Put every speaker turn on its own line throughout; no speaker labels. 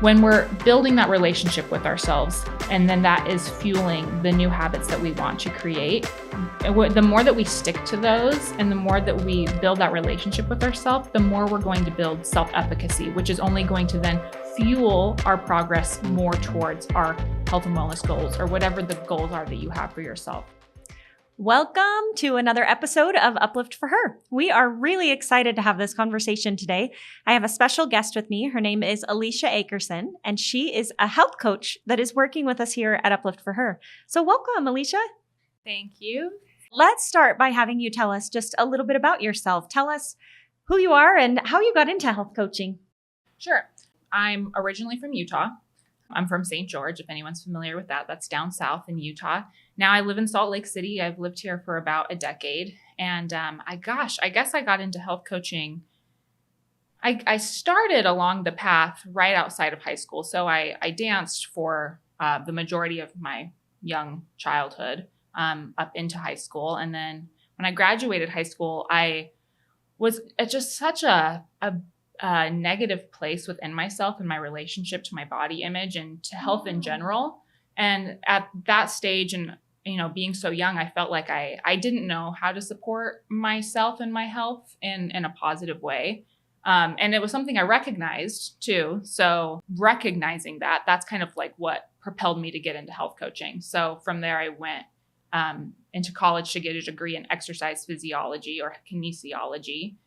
when we're building that relationship with ourselves, and then that is fueling the new habits that we want to create, the more that we stick to those and the more that we build that relationship with ourselves, the more we're going to build self-efficacy, which is only going to then fuel our progress more towards our health and wellness goals, or whatever the goals are that you have for yourself.
Welcome to another episode of Uplift for Her. We are really excited to have this conversation today. I have a special guest with me. Her name is Alicia Akerson, and she is a health coach that is working with us here at Uplift for Her. So welcome, Alicia.
Thank you.
Let's start by having you tell us just a little bit about yourself. Tell us who you are and how you got into health coaching.
Sure. I'm originally from Utah. I'm from St. George, if anyone's familiar with that. That's down south in Utah. Now I live in Salt Lake City. I've lived here for about a decade. And I guess I got into health coaching. I started along the path right outside of high school. So I danced for the majority of my young childhood up into high school. And then when I graduated high school, I was at just such a negative place within myself and my relationship to my body image and to health in general. And at that stage, and being so young, I felt like I didn't know how to support myself and my health in a positive way. And it was something I recognized too. So recognizing that's kind of like what propelled me to get into health coaching. So from there, I went into college to get a degree in exercise physiology or kinesiology.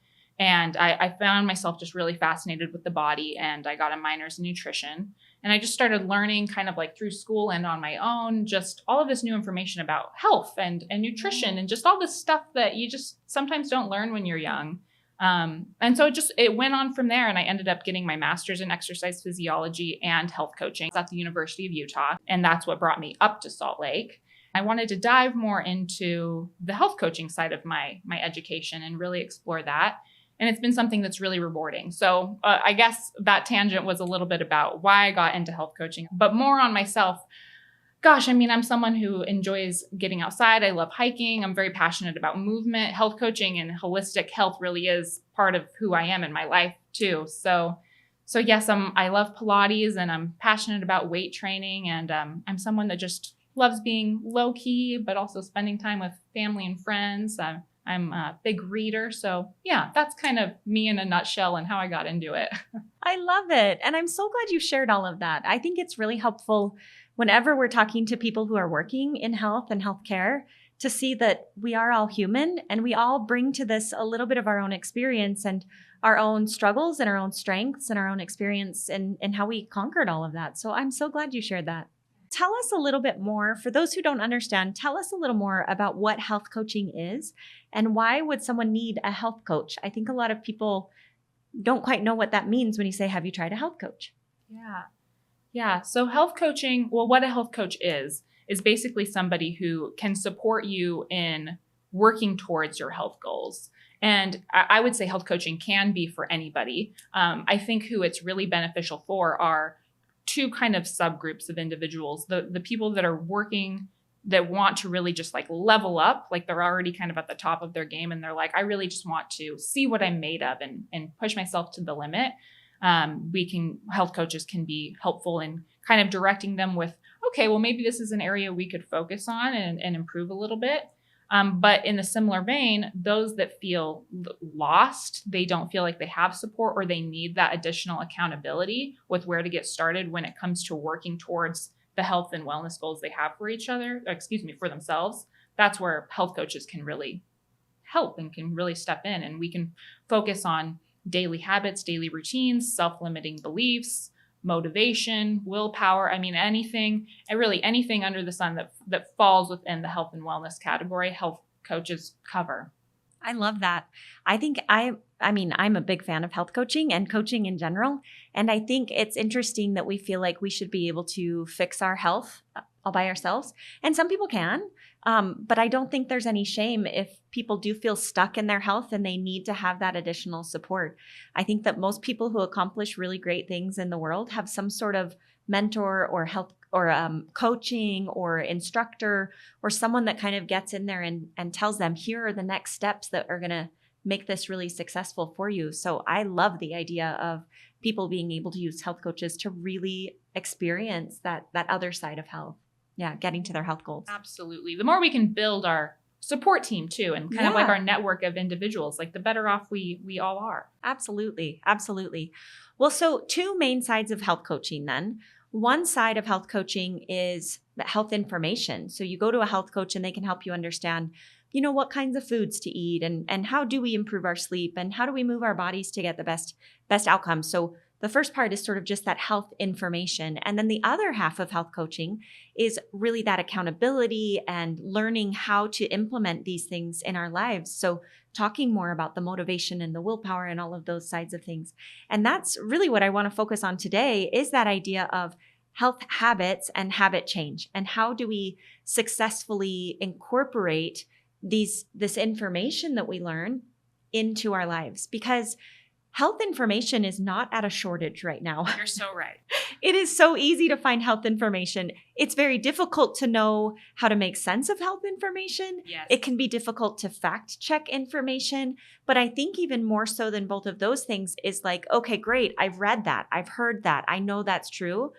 And I found myself just really fascinated with the body, and I got a minor's in nutrition. And I just started learning kind of like through school and on my own, just all of this new information about health and nutrition and just all this stuff that you just sometimes don't learn when you're young. And so it went on from there, and I ended up getting my master's in exercise physiology and health coaching at the University of Utah. And that's what brought me up to Salt Lake. I wanted to dive more into the health coaching side of my education and really explore that. And it's been something that's really rewarding. So I guess that tangent was a little bit about why I got into health coaching, but more on myself. Gosh, I'm someone who enjoys getting outside. I love hiking. I'm very passionate about movement. Health coaching and holistic health really is part of who I am in my life too. So yes, I love Pilates, and I'm passionate about weight training. And I'm someone that just loves being low key, but also spending time with family and friends. I'm a big reader. So yeah, that's kind of me in a nutshell and how I got into it.
I love it. And I'm so glad you shared all of that. I think it's really helpful whenever we're talking to people who are working in health and healthcare to see that we are all human, and we all bring to this a little bit of our own experience and our own struggles and our own strengths and our own experience and how we conquered all of that. So I'm so glad you shared that. Tell us a little bit more, for those who don't understand, tell us a little more about what health coaching is and why would someone need a health coach? I think a lot of people don't quite know what that means when you say, have you tried a health coach?
Yeah. So health coaching, well, what a health coach is basically somebody who can support you in working towards your health goals. And I would say health coaching can be for anybody. I think who it's really beneficial for are two kind of subgroups of individuals, the people that are working, that want to really just like level up, like they're already kind of at the top of their game. And they're like, I really just want to see what I'm made of and push myself to the limit. Health coaches can be helpful in kind of directing them with, okay, well, maybe this is an area we could focus on and improve a little bit. But in a similar vein, those that feel lost, they don't feel like they have support, or they need that additional accountability with where to get started when it comes to working towards the health and wellness goals they have for themselves. That's where health coaches can really help and can really step in, and we can focus on daily habits, daily routines, self-limiting beliefs, motivation, willpower. Anything under the sun that falls within the health and wellness category, health coaches cover.
I love that. I think I'm a big fan of health coaching and coaching in general. And I think it's interesting that we feel like we should be able to fix our health all by ourselves. And some people can, but I don't think there's any shame if people do feel stuck in their health and they need to have that additional support. I think that most people who accomplish really great things in the world have some sort of mentor or health or coaching or instructor or someone that kind of gets in there and tells them, here are the next steps that are going to make this really successful for you. So I love the idea of people being able to use health coaches to really experience that other side of health. Yeah, getting to their health goals.
Absolutely. The more we can build our support team too, and kind of like our network of individuals, like the better off we all are.
Absolutely. Absolutely. Well, so two main sides of health coaching then. One side of health coaching is health information. So you go to a health coach and they can help you understand, what kinds of foods to eat and how do we improve our sleep and how do we move our bodies to get the best outcomes. So the first part is sort of just that health information. And then the other half of health coaching is really that accountability and learning how to implement these things in our lives. So talking more about the motivation and the willpower and all of those sides of things. And that's really what I want to focus on today, is that idea of health habits and habit change. And how do we successfully incorporate this information that we learn into our lives? Because health information is not at a shortage right now.
You're so right.
It is so easy to find health information. It's very difficult to know how to make sense of health information.
Yes.
It can be difficult to fact check information. But I think even more so than both of those things is like, okay, great. I've read that. I've heard that. I know that's true.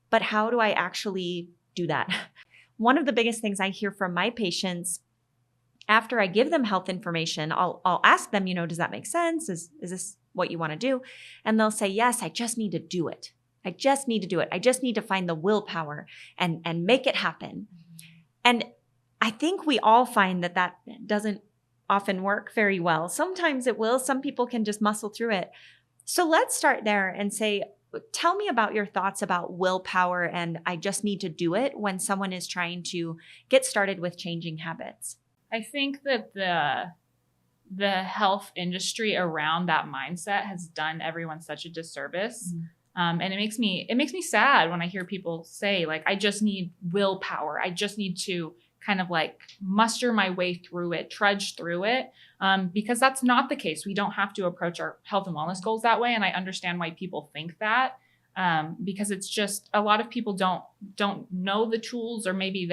But how do I actually do that? One of the biggest things I hear from my patients after I give them health information, I'll ask them, does that make sense? Is this what you want to do? And they'll say, yes, I just need to do it. I just need to do it. I just need to find the willpower and make it happen. And I think we all find that doesn't often work very well. Sometimes it will. Some people can just muscle through it. So let's start there and say, tell me about your thoughts about willpower and I just need to do it when someone is trying to get started with changing habits.
I think that the health industry around that mindset has done everyone such a disservice. And it makes me sad when I hear people say, like, I just need willpower. I just need to kind of like muster my way through it, trudge through it. Because that's not the case. We don't have to approach our health and wellness goals that way. And I understand why people think that. Because it's just a lot of people don't know the tools, or maybe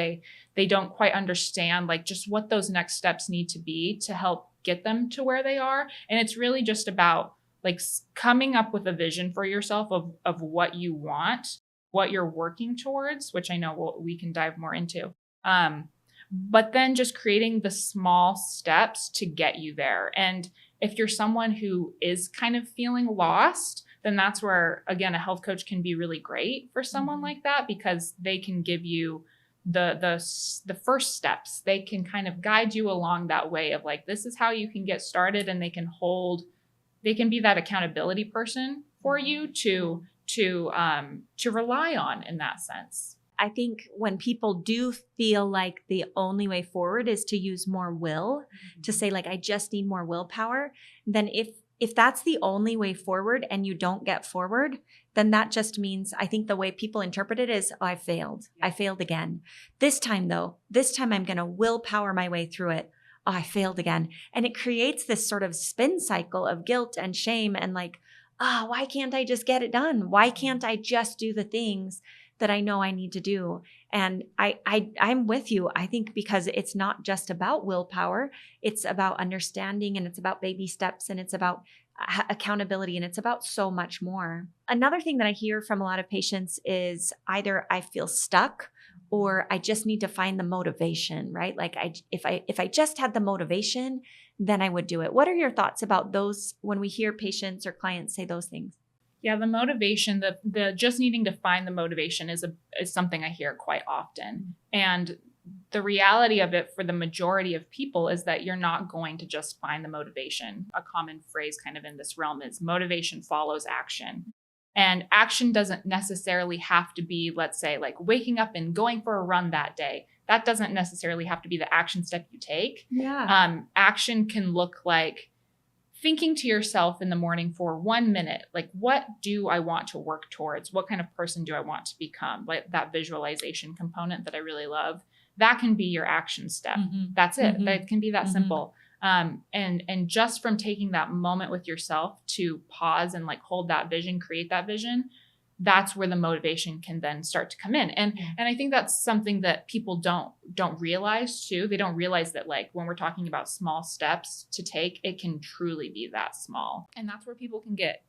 they don't quite understand like just what those next steps need to be to help get them to where they are. And it's really just about like coming up with a vision for yourself of what you want, what you're working towards, which I know we can dive more into. But then just creating the small steps to get you there. And if you're someone who is kind of feeling lost, then that's where, again, a health coach can be really great for someone like that, because they can give you the first steps. They can kind of guide you along that way of like, this is how you can get started, and they can be that accountability person for you to rely on in that sense.
I think when people do feel like the only way forward is to use more will, to say like, I just need more willpower, then if that's the only way forward and you don't get forward, then that just means, I think the way people interpret it is, oh, I failed. I failed again. This time I'm going to willpower my way through it. Oh, I failed again. And it creates this sort of spin cycle of guilt and shame and like, why can't I just get it done? Why can't I just do the things that I know I need to do? And I'm with you. I think because it's not just about willpower, it's about understanding, and it's about baby steps, and it's about accountability, and it's about so much more. Another thing that I hear from a lot of patients is either I feel stuck or I just need to find the motivation, right? Like if I just had the motivation, then I would do it. What are your thoughts about those when we hear patients or clients say those things?
Yeah, the motivation, the just needing to find the motivation is something I hear quite often. And the reality of it for the majority of people is that you're not going to just find the motivation. A common phrase kind of in this realm is motivation follows action. And action doesn't necessarily have to be, let's say, like waking up and going for a run that day. That doesn't necessarily have to be the action step you take.
Yeah.
Action can look like thinking to yourself in the morning for 1 minute, like, what do I want to work towards? What kind of person do I want to become? Like that visualization component that I really love. That can be your action step. That's it. That can be that simple. And just from taking that moment with yourself to pause and like hold that vision, create that vision, that's where the motivation can then start to come in. And I think that's something that people don't realize too. They don't realize that like when we're talking about small steps to take, it can truly be that small. And that's where people can get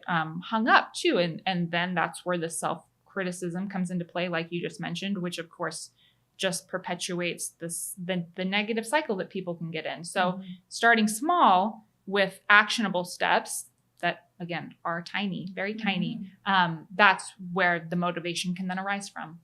hung up too. And then that's where the self-criticism comes into play, like you just mentioned, which of course just perpetuates the negative cycle that people can get in. So starting small with actionable steps that again are tiny, very tiny, that's where the motivation can then arise from.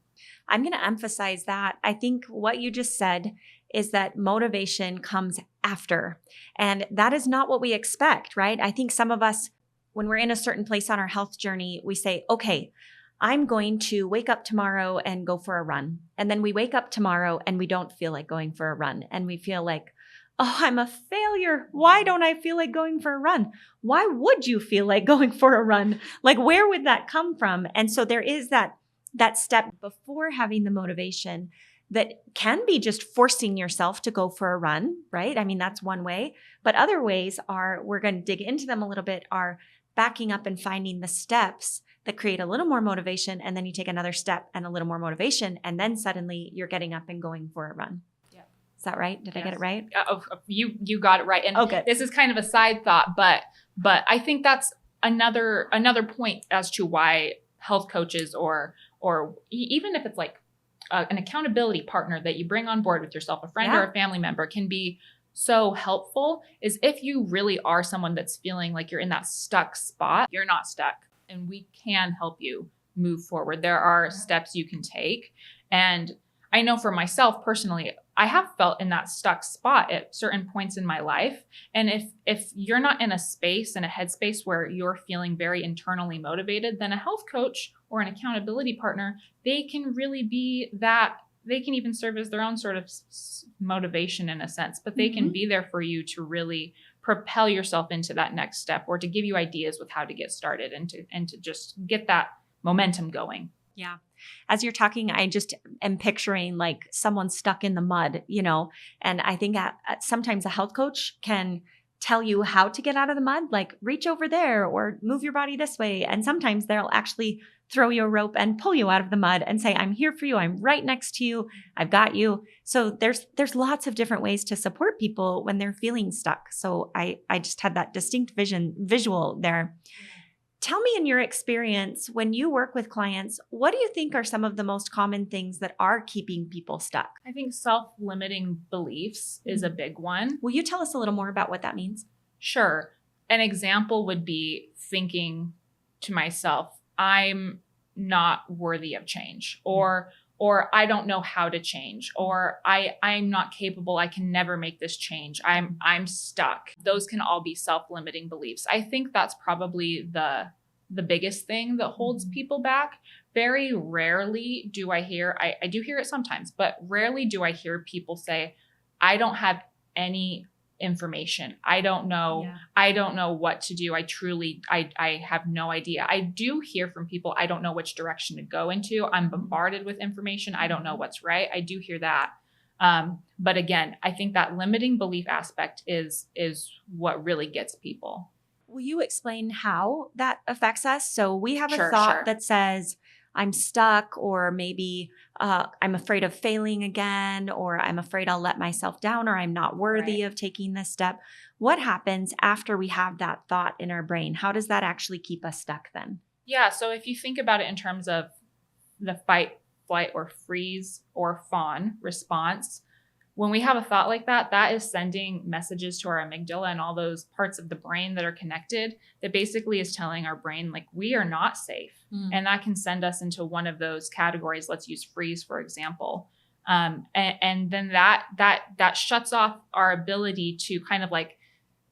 I'm going to emphasize that. I think what you just said is that motivation comes after, and that is not what we expect, right? I think some of us, when we're in a certain place on our health journey, we say, okay, I'm going to wake up tomorrow and go for a run. And then we wake up tomorrow and we don't feel like going for a run. And we feel like, oh, I'm a failure. Why don't I feel like going for a run? Why would you feel like going for a run? Like, where would that come from? And so there is that step before having the motivation that can be just forcing yourself to go for a run, right? I mean, that's one way. But other ways are, we're going to dig into them a little bit, are backing up and finding the steps that create a little more motivation. And then you take another step and a little more motivation. And then suddenly you're getting up and going for a run. Is that right? Did I get it right?
You got it right. And this is kind of a side thought, but I think that's another point as to why health coaches or even if it's like an accountability partner that you bring on board with yourself, a friend or a family member, can be so helpful, is if you really are someone that's feeling like you're in that stuck spot. You're not stuck, and we can help you move forward. There are steps you can take. And I know for myself personally, I have felt in that stuck spot at certain points in my life. And if you're not in a space, in a headspace where you're feeling very internally motivated, then a health coach or an accountability partner, they can really be that. They can even serve as their own sort of motivation in a sense, but they can be there for you to really propel yourself into that next step, or to give you ideas with how to get started and to just get that momentum going.
Yeah. As you're talking, I just am picturing like someone stuck in the mud, and I think sometimes a health coach can tell you how to get out of the mud, like reach over there or move your body this way. And sometimes they'll actually throw you a rope and pull you out of the mud and say, I'm here for you. I'm right next to you. I've got you. So there's lots of different ways to support people when they're feeling stuck. So I just had that distinct visual there. Tell me, in your experience, when you work with clients, what do you think are some of the most common things that are keeping people stuck?
I think self-limiting beliefs is a big one.
Will you tell us a little more about what that means?
Sure. An example would be thinking to myself, I'm not worthy of change, or I don't know how to change, or I'm not capable. I can never make this change. I'm stuck. Those can all be self-limiting beliefs. I think that's probably the biggest thing that holds people back. Very rarely do I hear, I do hear it sometimes, but rarely do I hear people say, I don't have any information. I don't know what to do. I have no idea. I do hear from people, I don't know which direction to go into. I'm bombarded with information. I don't know what's right. I do hear that. But again, I think that limiting belief aspect is what really gets people.
Will you explain how that affects us? So we have a thought that says, I'm stuck, or maybe I'm afraid of failing again, or I'm afraid I'll let myself down, or I'm not worthy of taking this step. What happens after we have that thought in our brain? How does that actually keep us stuck then?
Yeah. So if you think about it in terms of the fight, flight, or freeze or fawn response, when we have a thought like that, that is sending messages to our amygdala and all those parts of the brain that are connected, that basically is telling our brain, like, we are not safe. And that can send us into one of those categories. Let's use freeze, for example. And then that shuts off our ability to kind of like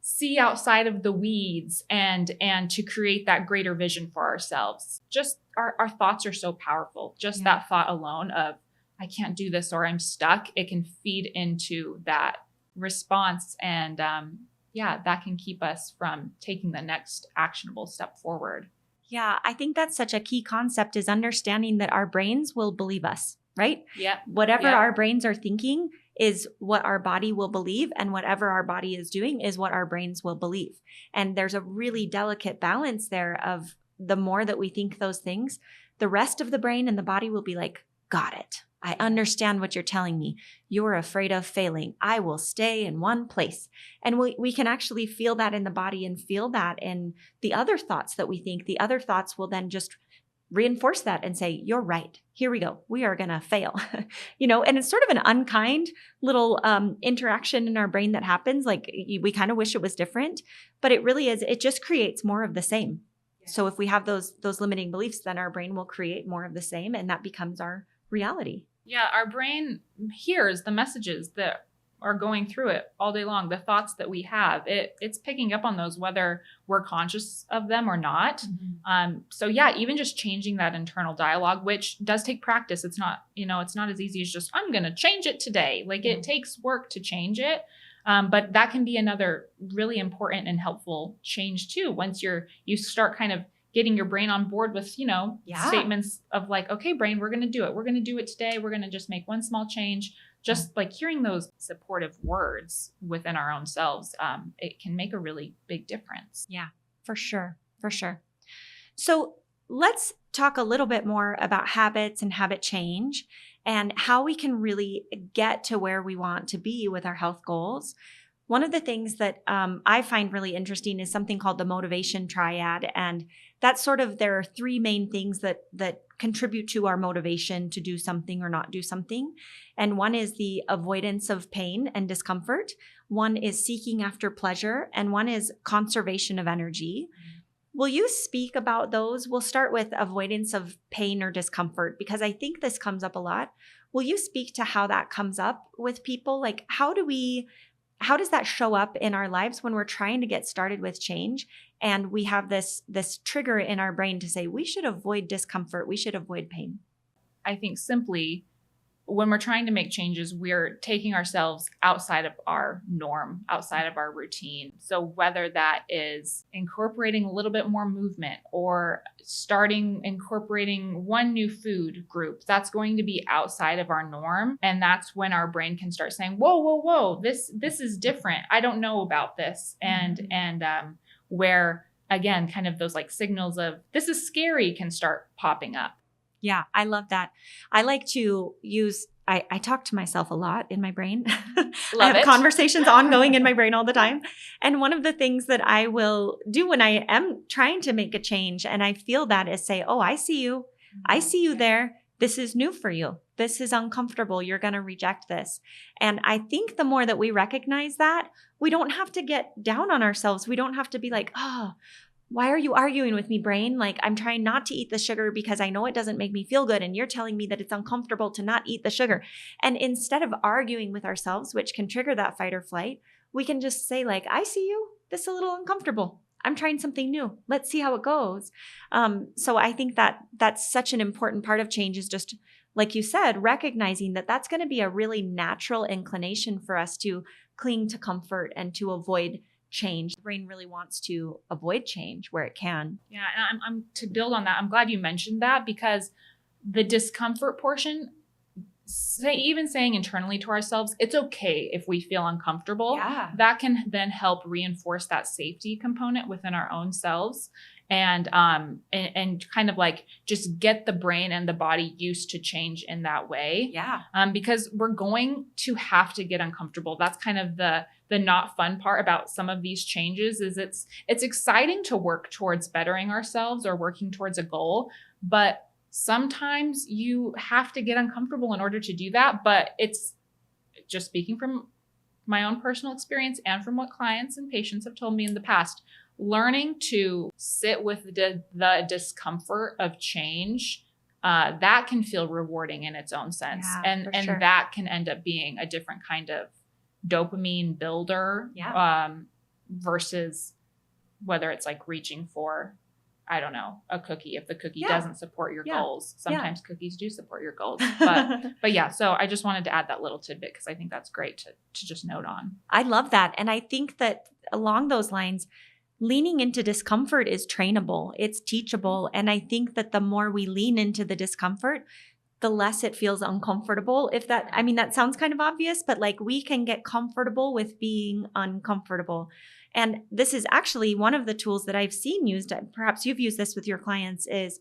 see outside of the weeds and to create that greater vision for ourselves. Just our thoughts are so powerful. Just that thought alone of, I can't do this, or I'm stuck, it can feed into that response. And that can keep us from taking the next actionable step forward.
Yeah, I think that's such a key concept, is understanding that our brains will believe us, right?
Yeah.
Whatever our brains are thinking is what our body will believe, and whatever our body is doing is what our brains will believe. And there's a really delicate balance there of the more that we think those things, the rest of the brain and the body will be like, got it. I understand what you're telling me. You're afraid of failing. I will stay in one place. And we can actually feel that in the body and feel that in the other thoughts that we think. The other thoughts will then just reinforce that and say, you're right. Here we go. We are going to fail. And it's sort of an unkind little interaction in our brain that happens. Like we kind of wish it was different, but it really is. It just creates more of the same. Yeah. So if we have those limiting beliefs, then our brain will create more of the same, and that becomes our reality.
Yeah, our brain hears the messages that are going through it all day long, the thoughts that we have. It's picking up on those, whether we're conscious of them or not. Mm-hmm. So yeah, even just changing that internal dialogue, which does take practice. It's not, it's not as easy as just, I'm going to change it today. Like it takes work to change it. But that can be another really important and helpful change too. Once you start kind of getting your brain on board with, statements of like, okay, brain, we're going to do it. We're going to do it today. We're going to just make one small change. Just like hearing those supportive words within our own selves, it can make a really big difference.
Yeah, for sure. For sure. So let's talk a little bit more about habits and habit change and how we can really get to where we want to be with our health goals. One of the things that I find really interesting is something called the motivation triad. And that's there are three main things that contribute to our motivation to do something or not do something. And one is the avoidance of pain and discomfort. One is seeking after pleasure. And one is conservation of energy. Will you speak about those? We'll start with avoidance of pain or discomfort, because I think this comes up a lot. Will you speak to how that comes up with people? Like, how does that show up in our lives when we're trying to get started with change and we have this trigger in our brain to say we should avoid discomfort, we should avoid pain?
I think simply when we're trying to make changes, we're taking ourselves outside of our norm, outside of our routine. So whether that is incorporating a little bit more movement or starting incorporating one new food group, that's going to be outside of our norm. And that's when our brain can start saying, whoa, this is different. I don't know about this. And where again, kind of those like signals of this is scary can start popping up.
Yeah, I love that. I like to I talk to myself a lot in my brain. I have conversations ongoing in my brain all the time. And one of the things that I will do when I am trying to make a change and I feel that is say, oh, I see you. I see you there. This is new for you. This is uncomfortable. You're going to reject this. And I think the more that we recognize that, we don't have to get down on ourselves. We don't have to be like, oh, why are you arguing with me, brain? Like, I'm trying not to eat the sugar because I know it doesn't make me feel good. And you're telling me that it's uncomfortable to not eat the sugar. And instead of arguing with ourselves, which can trigger that fight or flight, we can just say like, I see you. This is a little uncomfortable. I'm trying something new. Let's see how it goes. So I think that that's such an important part of change is just, like you said, recognizing that that's going to be a really natural inclination for us to cling to comfort and to avoid change. The brain really wants to avoid change where it can.
Yeah, and I'm to build on that. I'm glad you mentioned that because the discomfort portion, even saying internally to ourselves, it's okay if we feel uncomfortable.
Yeah.
That can then help reinforce that safety component within our own selves. And kind of like just get the brain and the body used to change in that way.
Yeah.
Because we're going to have to get uncomfortable. That's kind of the not fun part about some of these changes is it's exciting to work towards bettering ourselves or working towards a goal, but sometimes you have to get uncomfortable in order to do that. But it's just speaking from my own personal experience and from what clients and patients have told me in the past, learning to sit with the discomfort of change, that can feel rewarding in its own sense.
Yeah,
and
sure.
That can end up being a different kind of dopamine builder, versus whether it's like reaching for, I don't know, a cookie. If the cookie doesn't support your goals, sometimes cookies do support your goals. But yeah, so I just wanted to add that little tidbit because I think that's great to just note on.
I love that. And I think that along those lines, leaning into discomfort is trainable. It's teachable. And I think that the more we lean into the discomfort, the less it feels uncomfortable. That sounds kind of obvious, but like we can get comfortable with being uncomfortable. And this is actually one of the tools that I've seen used, perhaps you've used this with your clients, is,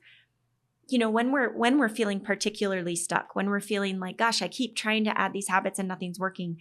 when we're feeling particularly stuck, when we're feeling like, gosh, I keep trying to add these habits and nothing's working,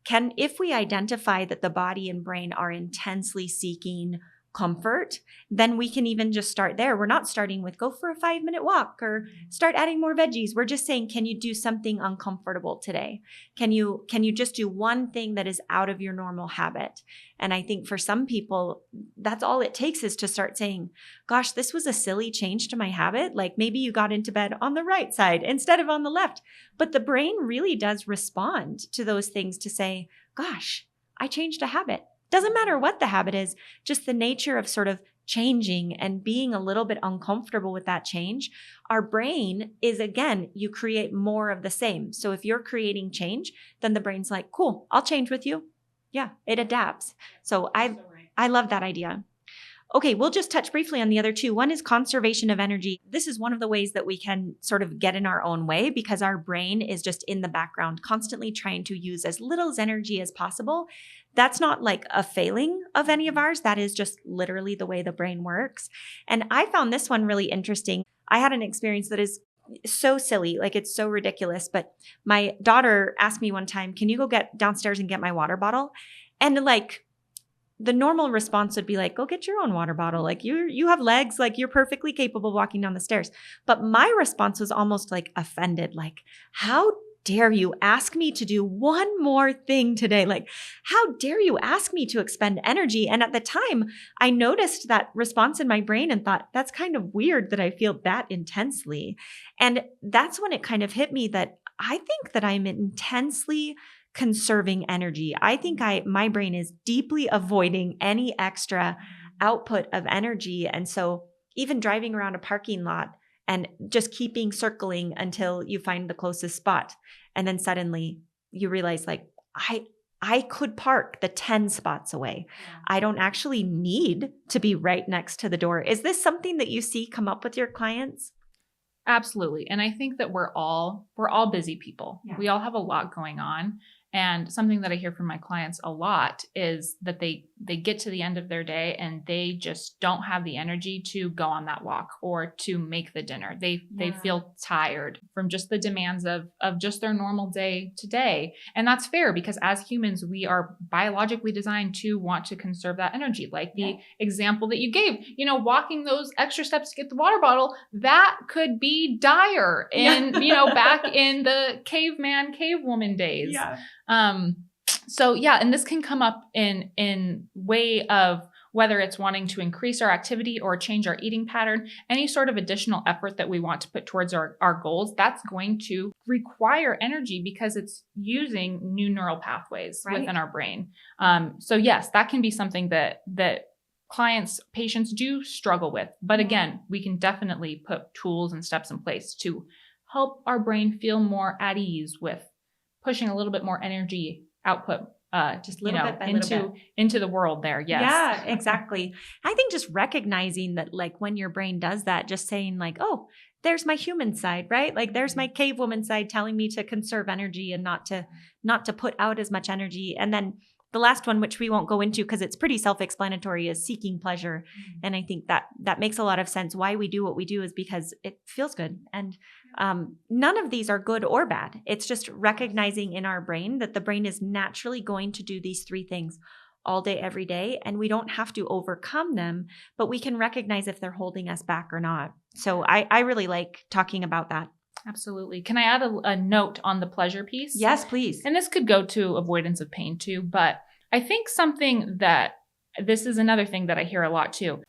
if we identify that the body and brain are intensely seeking comfort, then we can even just start there. We're not starting with go for a 5-minute walk or start adding more veggies. We're just saying, can you do something uncomfortable today? Can you just do one thing that is out of your normal habit? And I think for some people, that's all it takes, is to start saying, gosh, this was a silly change to my habit. Like maybe you got into bed on the right side instead of on the left. But the brain really does respond to those things to say, gosh, I changed a habit. Doesn't matter what the habit is, just the nature of sort of changing and being a little bit uncomfortable with that change. Our brain is, again, you create more of the same. So if you're creating change, then the brain's like, cool, I'll change with you. Yeah, it adapts. So I love that idea. Okay, we'll just touch briefly on the other two. One is conservation of energy. This is one of the ways that we can sort of get in our own way, because our brain is just in the background, constantly trying to use as little energy as possible. That's not like a failing of any of ours. That is just literally the way the brain works. And I found this one really interesting. I had an experience that is so silly, like it's so ridiculous. But my daughter asked me one time, can you go get downstairs and get my water bottle? And like, the normal response would be like, go get your own water bottle. Like you have legs, like you're perfectly capable of walking down the stairs. But my response was almost like offended. Like, how dare you ask me to do one more thing today? Like, how dare you ask me to expend energy? And at the time, I noticed that response in my brain and thought, that's kind of weird that I feel that intensely. And that's when it kind of hit me that I think that I'm intensely conserving energy. I think my brain is deeply avoiding any extra output of energy. And so even driving around a parking lot and just keeping circling until you find the closest spot. And then suddenly you realize, like, I could park the 10 spots away. Yeah. I don't actually need to be right next to the door. Is this something that you see come up with your clients?
Absolutely. And I think that we're all busy people. Yeah. We all have a lot going on. And something that I hear from my clients a lot is that they get to the end of their day and they just don't have the energy to go on that walk or to make the dinner. They feel tired from just the demands of just their normal day to day. And that's fair, because as humans, we are biologically designed to want to conserve that energy. Like the example that you gave, walking those extra steps to get the water bottle, that could be dire in, back in the cavewoman days. Yeah. And this can come up in way of whether it's wanting to increase our activity or change our eating pattern, any sort of additional effort that we want to put towards our goals, that's going to require energy because it's using new neural pathways within our brain. Yes, that can be something that patients do struggle with. But again, we can definitely put tools and steps in place to help our brain feel more at ease with pushing a little bit more energy output, just into the world there. Yes.
Yeah, exactly. I think just recognizing that, like, when your brain does that, just saying like, oh, there's my human side, right? Like there's my cave woman side telling me to conserve energy and not to put out as much energy. And then the last one, which we won't go into because it's pretty self-explanatory, is seeking pleasure. Mm-hmm. And I think that makes a lot of sense. Why we do what we do is because it feels good. And none of these are good or bad. It's just recognizing in our brain that the brain is naturally going to do these three things all day, every day. And we don't have to overcome them, but we can recognize if they're holding us back or not. So I really like talking about that.
Absolutely. Can I add a note on the pleasure piece?
Yes, please.
And this could go to avoidance of pain too, but I think this is another thing that I hear a lot too.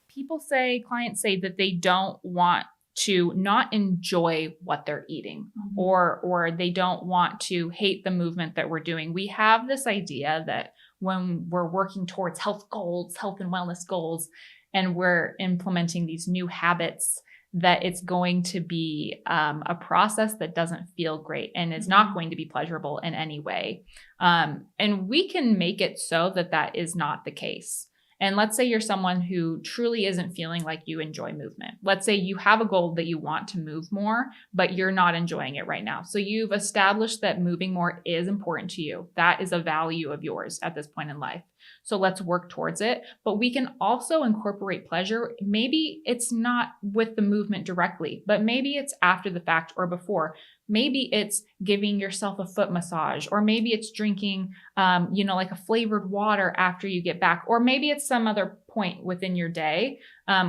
Clients say that they don't want to not enjoy what they're eating, mm-hmm. or they don't want to hate the movement that we're doing. We have this idea that when we're working towards health and wellness goals, and we're implementing these new habits, that it's going to be a process that doesn't feel great and is not going to be pleasurable in any way. And we can make it so that is not the case. And let's say you're someone who truly isn't feeling like you enjoy movement. Let's say you have a goal that you want to move more, but you're not enjoying it right now. So you've established that moving more is important to you. That is a value of yours at this point in life. So let's work towards it. But we can also incorporate pleasure. Maybe it's not with the movement directly, but maybe it's after the fact or before. Maybe it's giving yourself a foot massage, or maybe it's drinking, like a flavored water after you get back, or maybe it's some other point within your day.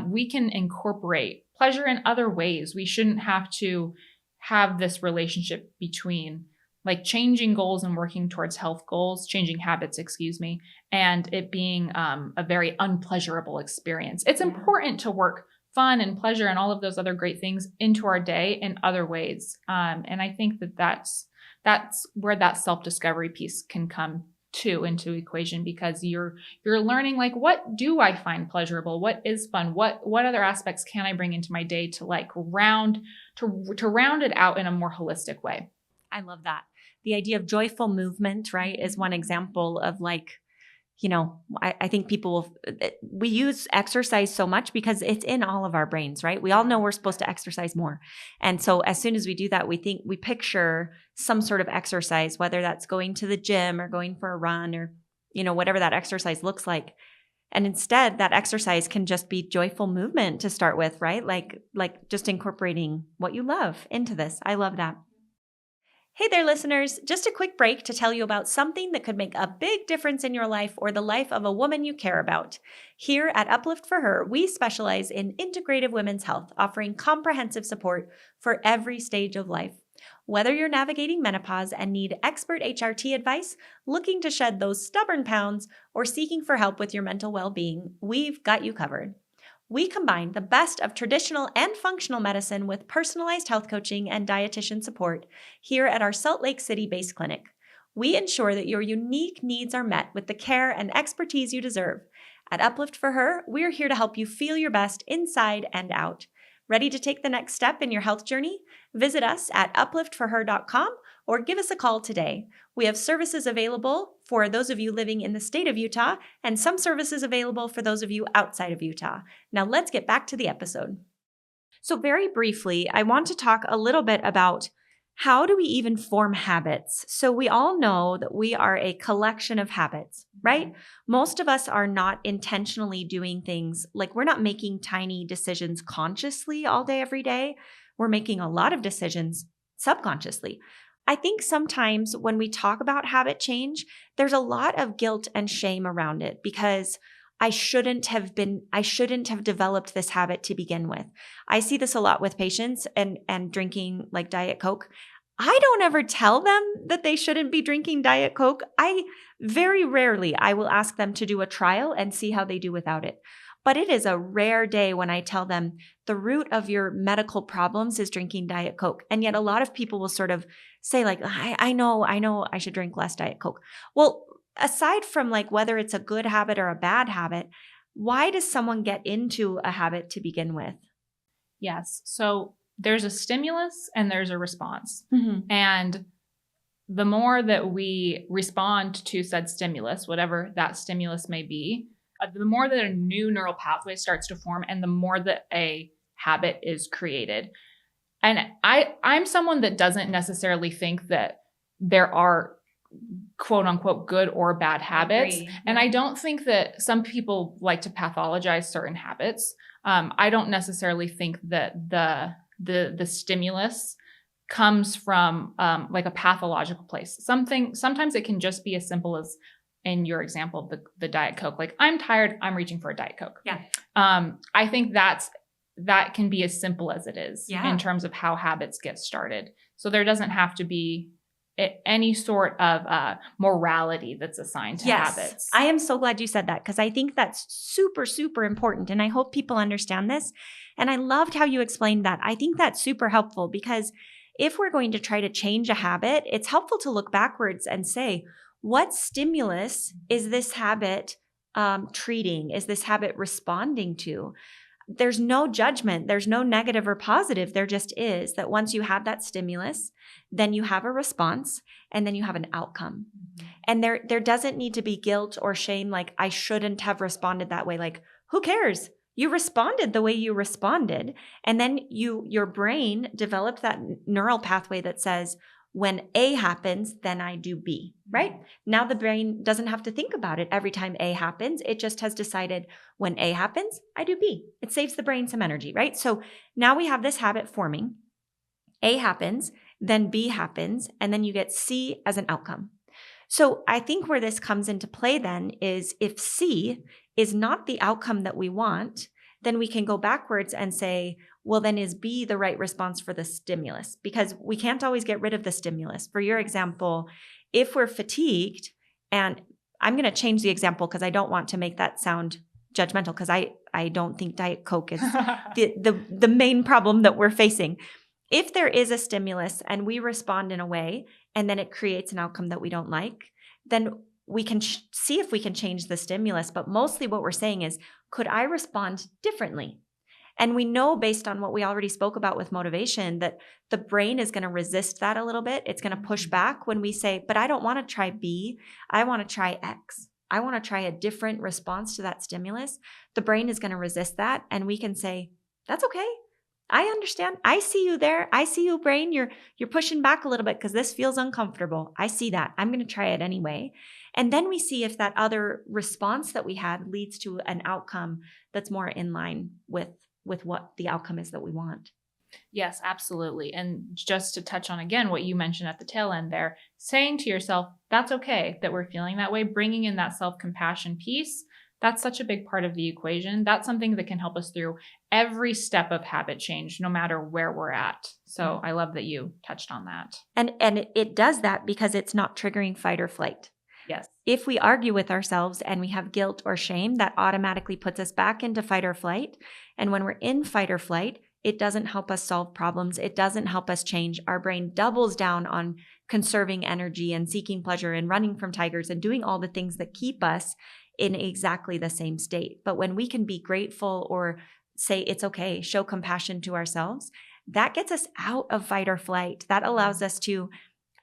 We can incorporate pleasure in other ways. We shouldn't have to have this relationship between like changing goals and working towards health goals, changing habits, and it being a very unpleasurable experience. It's important to work fun and pleasure and all of those other great things into our day in other ways. And I think that's where that self-discovery piece can come into equation, because you're learning, like, what do I find pleasurable? What is fun? What other aspects can I bring into my day to like round it out in a more holistic way?
I love that. The idea of joyful movement, right, is one example of like, I think we use exercise so much because it's in all of our brains, right? We all know we're supposed to exercise more. And so as soon as we do that, we picture some sort of exercise, whether that's going to the gym or going for a run or, whatever that exercise looks like. And instead, that exercise can just be joyful movement to start with, right? Like just incorporating what you love into this. I love that. Hey there, listeners. Just a quick break to tell you about something that could make a big difference in your life or the life of a woman you care about. Here at Uplift for Her, we specialize in integrative women's health, offering comprehensive support for every stage of life. Whether you're navigating menopause and need expert HRT advice, looking to shed those stubborn pounds, or seeking for help with your mental well-being, we've got you covered. We combine the best of traditional and functional medicine with personalized health coaching and dietitian support here at our Salt Lake City-based clinic. We ensure that your unique needs are met with the care and expertise you deserve. At Uplift for Her, we're here to help you feel your best inside and out. Ready to take the next step in your health journey? Visit us at upliftforher.com or give us a call today. We have services available for those of you living in the state of Utah and some services available for those of you outside of Utah. Now let's get back to the episode. So very briefly, I want to talk a little bit about how do we even form habits? So we all know that we are a collection of habits, right? Most of us are not intentionally doing things, like we're not making tiny decisions consciously all day, every day. We're making a lot of decisions subconsciously. I think sometimes when we talk about habit change, there's a lot of guilt and shame around it because I shouldn't have developed this habit to begin with. I see this a lot with patients and drinking like Diet Coke. I don't ever tell them that they shouldn't be drinking Diet Coke. Very rarely I will ask them to do a trial and see how they do without it. But it is a rare day when I tell them the root of your medical problems is drinking Diet Coke. And yet a lot of people will sort of say like, I know I should drink less Diet Coke. Well, aside from like whether it's a good habit or a bad habit, why does someone get into a habit to begin with?
Yes. So there's a stimulus and there's a response. And the more that we respond to said stimulus, whatever that stimulus may be, the more that a new neural pathway starts to form and the more that a habit is created. And I'm someone that doesn't necessarily think that there are quote unquote good or bad habits. And I don't think that some people like to pathologize certain habits. I don't necessarily think that the stimulus comes from like a pathological place. Sometimes it can just be as simple as, in your example, the Diet Coke, like I'm tired, I'm reaching for a Diet Coke.
Yeah.
I think that can be as simple as it is in terms of how habits get started. So there doesn't have to be any sort of morality that's assigned to habits.
I am so glad you said that because I think that's super, super important. And I hope people understand this. And I loved how you explained that. I think that's super helpful because if we're going to try to change a habit, it's helpful to look backwards and say, what stimulus is this habit treating? Is this habit responding to? There's no judgment. There's no negative or positive. There just is that once you have that stimulus, then you have a response and then you have an outcome. And there doesn't need to be guilt or shame. Like I shouldn't have responded that way. Like who cares? You responded the way you responded. And then your brain developed that neural pathway that says, when A happens, then I do B, right? Now the brain doesn't have to think about it every time A happens. It just has decided when A happens, I do B. It saves the brain some energy, right? So now we have this habit forming. A happens, then B happens, and then you get C as an outcome. So I think where this comes into play then is if C is not the outcome that we want, then we can go backwards and say, well, then is B the right response for the stimulus? Because we can't always get rid of the stimulus. For your example, if we're fatigued, and I'm going to change the example because I don't want to make that sound judgmental, because I don't think Diet Coke is the main problem that we're facing. If there is a stimulus and we respond in a way, and then it creates an outcome that we don't like, then we can see if we can change the stimulus. But mostly what we're saying is, could I respond differently? And we know based on what we already spoke about with motivation that the brain is going to resist that a little bit. It's going to push back when we say, but I don't want to try B. I want to try X. I want to try a different response to that stimulus. The brain is going to resist that. And we can say, that's okay. I understand. I see you there. I see you, brain. You're pushing back a little bit because this feels uncomfortable. I see that. I'm going to try it anyway. And then we see if that other response that we had leads to an outcome that's more in line with what the outcome is that we want.
Yes, absolutely. And just to touch on again what you mentioned at the tail end there, saying to yourself, that's okay that we're feeling that way, bringing in that self-compassion piece. That's such a big part of the equation. That's something that can help us through every step of habit change, no matter where we're at. So I love that you touched on that.
And it does that because it's not triggering fight or flight.
Yes.
If we argue with ourselves and we have guilt or shame, that automatically puts us back into fight or flight. And when we're in fight or flight, it doesn't help us solve problems. It doesn't help us change. Our brain doubles down on conserving energy and seeking pleasure and running from tigers and doing all the things that keep us in exactly the same state. But when we can be grateful or say it's okay, show compassion to ourselves, that gets us out of fight or flight. That allows us to,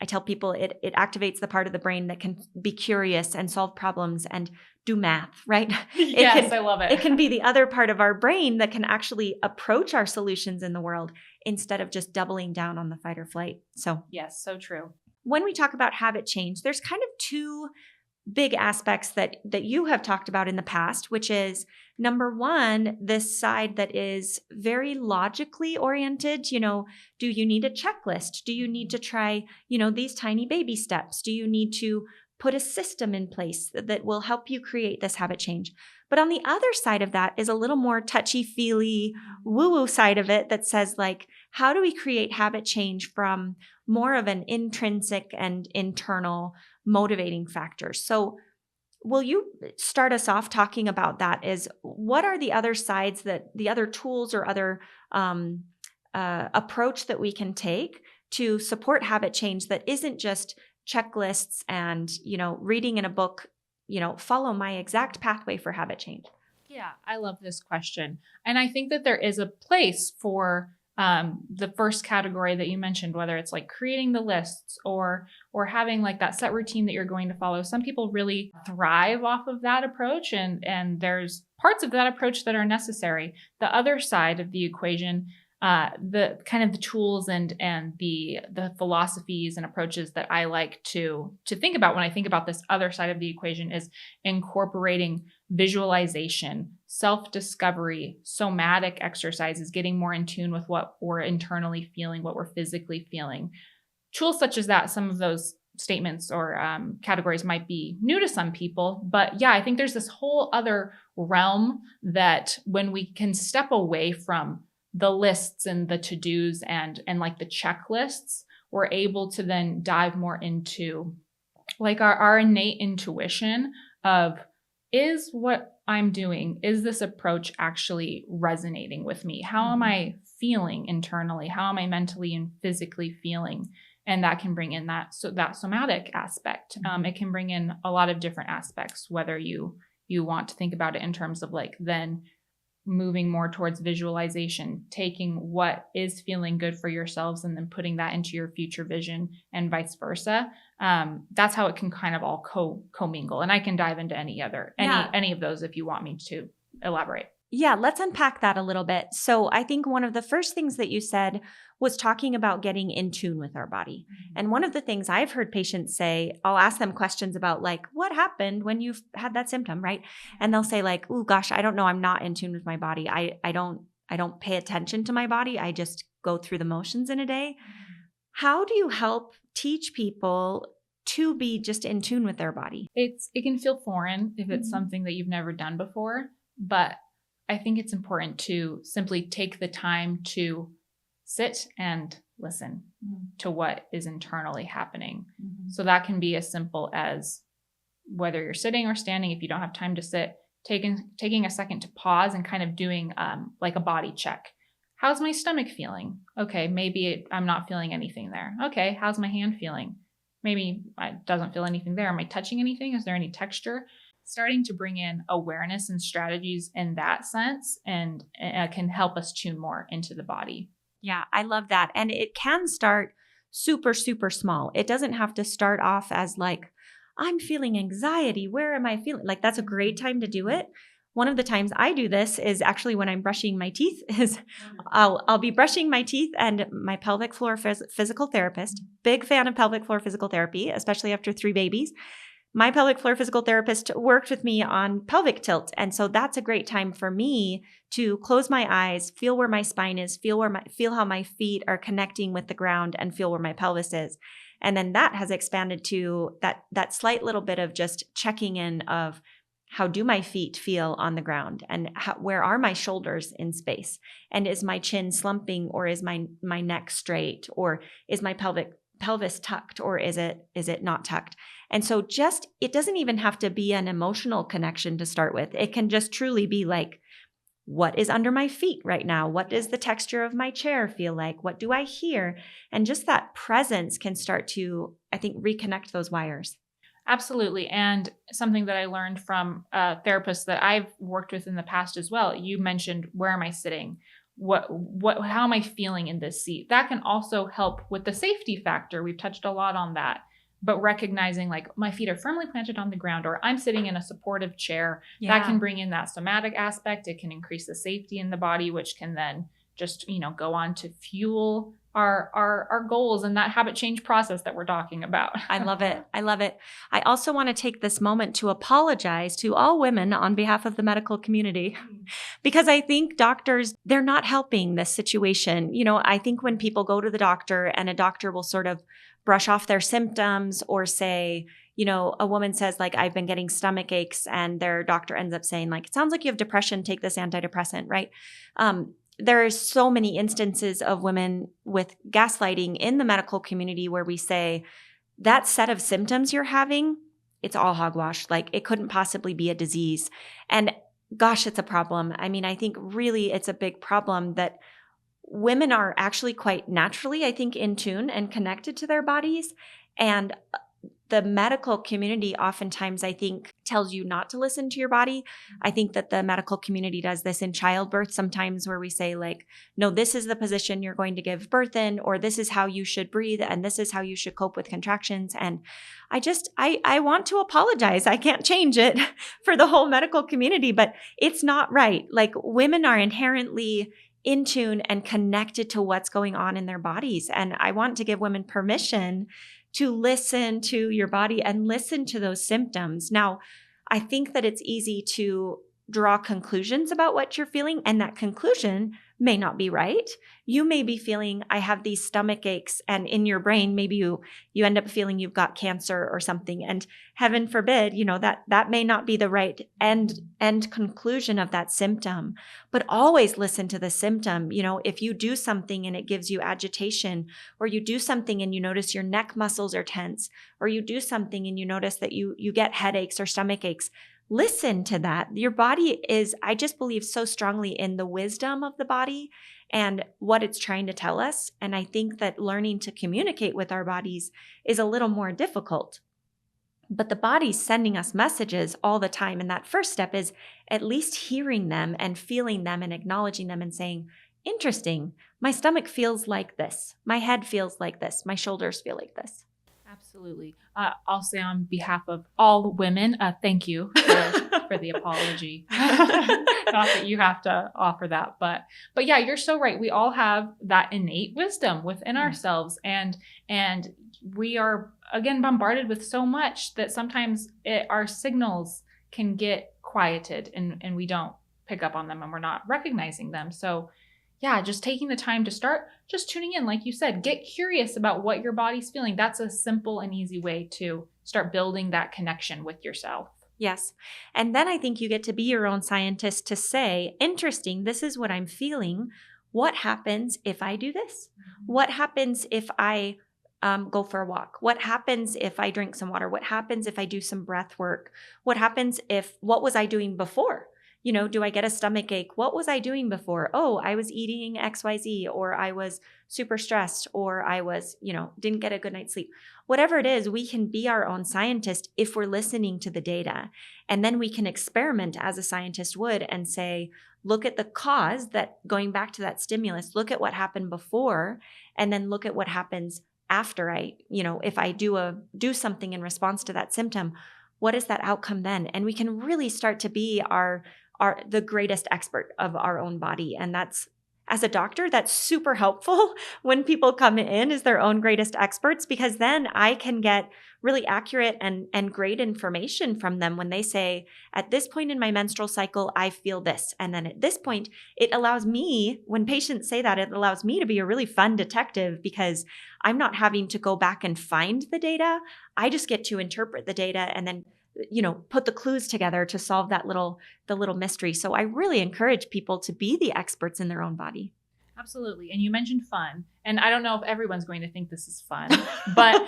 I tell people, it activates the part of the brain that can be curious and solve problems and do math, right?
Yes, I love it.
It can be the other part of our brain that can actually approach our solutions in the world instead of just doubling down on the fight or flight. So
yes, so true.
When we talk about habit change, there's kind of two big aspects that you have talked about in the past, which is number one, this side that is very logically oriented. Do you need a checklist? Do you need to try, these tiny baby steps? Do you need to put a system in place that will help you create this habit change? But on the other side of that is a little more touchy-feely, woo-woo side of it that says, like, how do we create habit change from more of an intrinsic and internal motivating factor? So will you start us off talking about that? Is what are the other sides, that the other tools or other approach that we can take to support habit change that isn't just checklists and, reading in a book, follow my exact pathway for habit change?
Yeah, I love this question. And I think that there is a place for the first category that you mentioned, whether it's like creating the lists or having like that set routine that you're going to follow. Some people really thrive off of that approach, and there's parts of that approach that are necessary. The other side of the equation, the kind of the tools and the philosophies and approaches that I like to think about when I think about this other side of the equation is incorporating visualization, self-discovery, somatic exercises, getting more in tune with what we're internally feeling, what we're physically feeling. Tools such as that, some of those statements or categories might be new to some people, but yeah, I think there's this whole other realm that when we can step away from the lists and the to-dos and like the checklists, we're able to then dive more into like our innate intuition of, is what I'm doing, is this approach actually resonating with me? How am I feeling internally? How am I mentally and physically feeling? And that can bring in that somatic aspect. It can bring in a lot of different aspects, whether you want to think about it in terms of like then moving more towards visualization, taking what is feeling good for yourselves and then putting that into your future vision and vice versa. That's how it can kind of all commingle. And I can dive into any of those if you want me to elaborate.
Yeah, let's unpack that a little bit. So I think one of the first things that you said was talking about getting in tune with our body. And one of the things I've heard patients say, I'll ask them questions about like, what happened when you've had that symptom, right? And they'll say like, oh gosh, I don't know. I'm not in tune with my body. I don't pay attention to my body. I just go through the motions in a day. How do you help teach people to be just in tune with their body?
It can feel foreign if it's something that you've never done before, but I think it's important to simply take the time to sit and listen to what is internally happening. So that can be as simple as whether you're sitting or standing. If you don't have time to sit, taking a second to pause and kind of doing like a body check. How's my stomach feeling? Okay, maybe I'm not feeling anything there. Okay, how's my hand feeling? Maybe it doesn't feel anything there. Am I touching anything? Is there any texture? Starting to bring in awareness and strategies in that sense and can help us tune more into the body.
Yeah, I love that. And it can start super, super small. It doesn't have to start off as like, I'm feeling anxiety. Where am I feeling? Like that's a great time to do it. One of the times I do this is actually when I'm brushing my teeth. I'll be brushing my teeth, and my pelvic floor physical therapist, big fan of pelvic floor physical therapy, especially after 3 babies. My pelvic floor physical therapist worked with me on pelvic tilt. And so that's a great time for me to close my eyes, feel where my spine is, feel how my feet are connecting with the ground, and feel where my pelvis is. And then that has expanded to that slight little bit of just checking in of how do my feet feel on the ground, and where are my shoulders in space? And is my chin slumping, or is my neck straight, or is my pelvis tucked, or is it not tucked? And so it doesn't even have to be an emotional connection to start with. It can just truly be like, what is under my feet right now? What does the texture of my chair feel like? What do I hear? And just that presence can start to, I think, reconnect those wires.
Absolutely. And something that I learned from therapists that I've worked with in the past as well, you mentioned, where am I sitting? How am I feeling in this seat? That can also help with the safety factor. We've touched a lot on that, but recognizing like my feet are firmly planted on the ground, or I'm sitting in a supportive chair, that can bring in that somatic aspect. It can increase the safety in the body, which can then just, go on to fuel our goals and that habit change process that we're talking about.
I love it. I love it. I also want to take this moment to apologize to all women on behalf of the medical community, because I think doctors, they're not helping this situation. I think when people go to the doctor and a doctor will sort of brush off their symptoms, or say, a woman says like, I've been getting stomach aches, and their doctor ends up saying like, it sounds like you have depression, take this antidepressant, right? There are so many instances of women with gaslighting in the medical community where we say that set of symptoms you're having, it's all hogwash. Like it couldn't possibly be a disease. And gosh, it's a problem. I mean, I think really it's a big problem that women are actually quite naturally, I think, in tune and connected to their bodies. And the medical community oftentimes, I think, tells you not to listen to your body. I think that the medical community does this in childbirth sometimes, where we say like, no, this is the position you're going to give birth in, or this is how you should breathe, and this is how you should cope with contractions. And I want to apologize. I can't change it for the whole medical community, but it's not right. Like women are inherently in tune and connected to what's going on in their bodies. And I want to give women permission to listen to your body and listen to those symptoms. Now, I think that it's easy to draw conclusions about what you're feeling, and that conclusion may not be right. You may be feeling, I have these stomach aches, and in your brain, maybe you end up feeling you've got cancer or something. And heaven forbid, that may not be the right end conclusion of that symptom. But always listen to the symptom. If you do something and it gives you agitation, or you do something and you notice your neck muscles are tense, or you do something and you notice that you get headaches or stomach aches, listen to that. Your body is, I just believe so strongly in the wisdom of the body and what it's trying to tell us. And I think that learning to communicate with our bodies is a little more difficult. But the body's sending us messages all the time. And that first step is at least hearing them and feeling them and acknowledging them and saying, interesting, my stomach feels like this. My head feels like this. My shoulders feel like this.
Absolutely. I'll say on behalf of all women, thank you for for the apology. Not that you have to offer that, but yeah, you're so right. We all have that innate wisdom within ourselves, and we are again bombarded with so much that sometimes our signals can get quieted, and we don't pick up on them, and we're not recognizing them. So yeah, just taking the time to start just tuning in, like you said, get curious about what your body's feeling. That's a simple and easy way to start building that connection with yourself.
Yes. And then I think you get to be your own scientist to say, interesting, this is what I'm feeling. What happens if I do this? What happens if I go for a walk? What happens if I drink some water? What happens if I do some breath work? What was I doing before? Do I get a stomach ache? What was I doing before? Oh, I was eating XYZ, or I was super stressed, or I was, didn't get a good night's sleep. Whatever it is, we can be our own scientist if we're listening to the data. And then we can experiment as a scientist would and say, look at the cause, that going back to that stimulus, look at what happened before, and then look at what happens after if I do something in response to that symptom. What is that outcome then? And we can really start to be the greatest expert of our own body. And that's, as a doctor, that's super helpful when people come in as their own greatest experts, because then I can get really accurate and great information from them when they say, at this point in my menstrual cycle, I feel this. And then at this point, it allows me, when patients say that, it allows me to be a really fun detective, because I'm not having to go back and find the data. I just get to interpret the data and then put the clues together to solve the little mystery. So I really encourage people to be the experts in their own body.
Absolutely. And you mentioned fun, and I don't know if everyone's going to think this is fun, but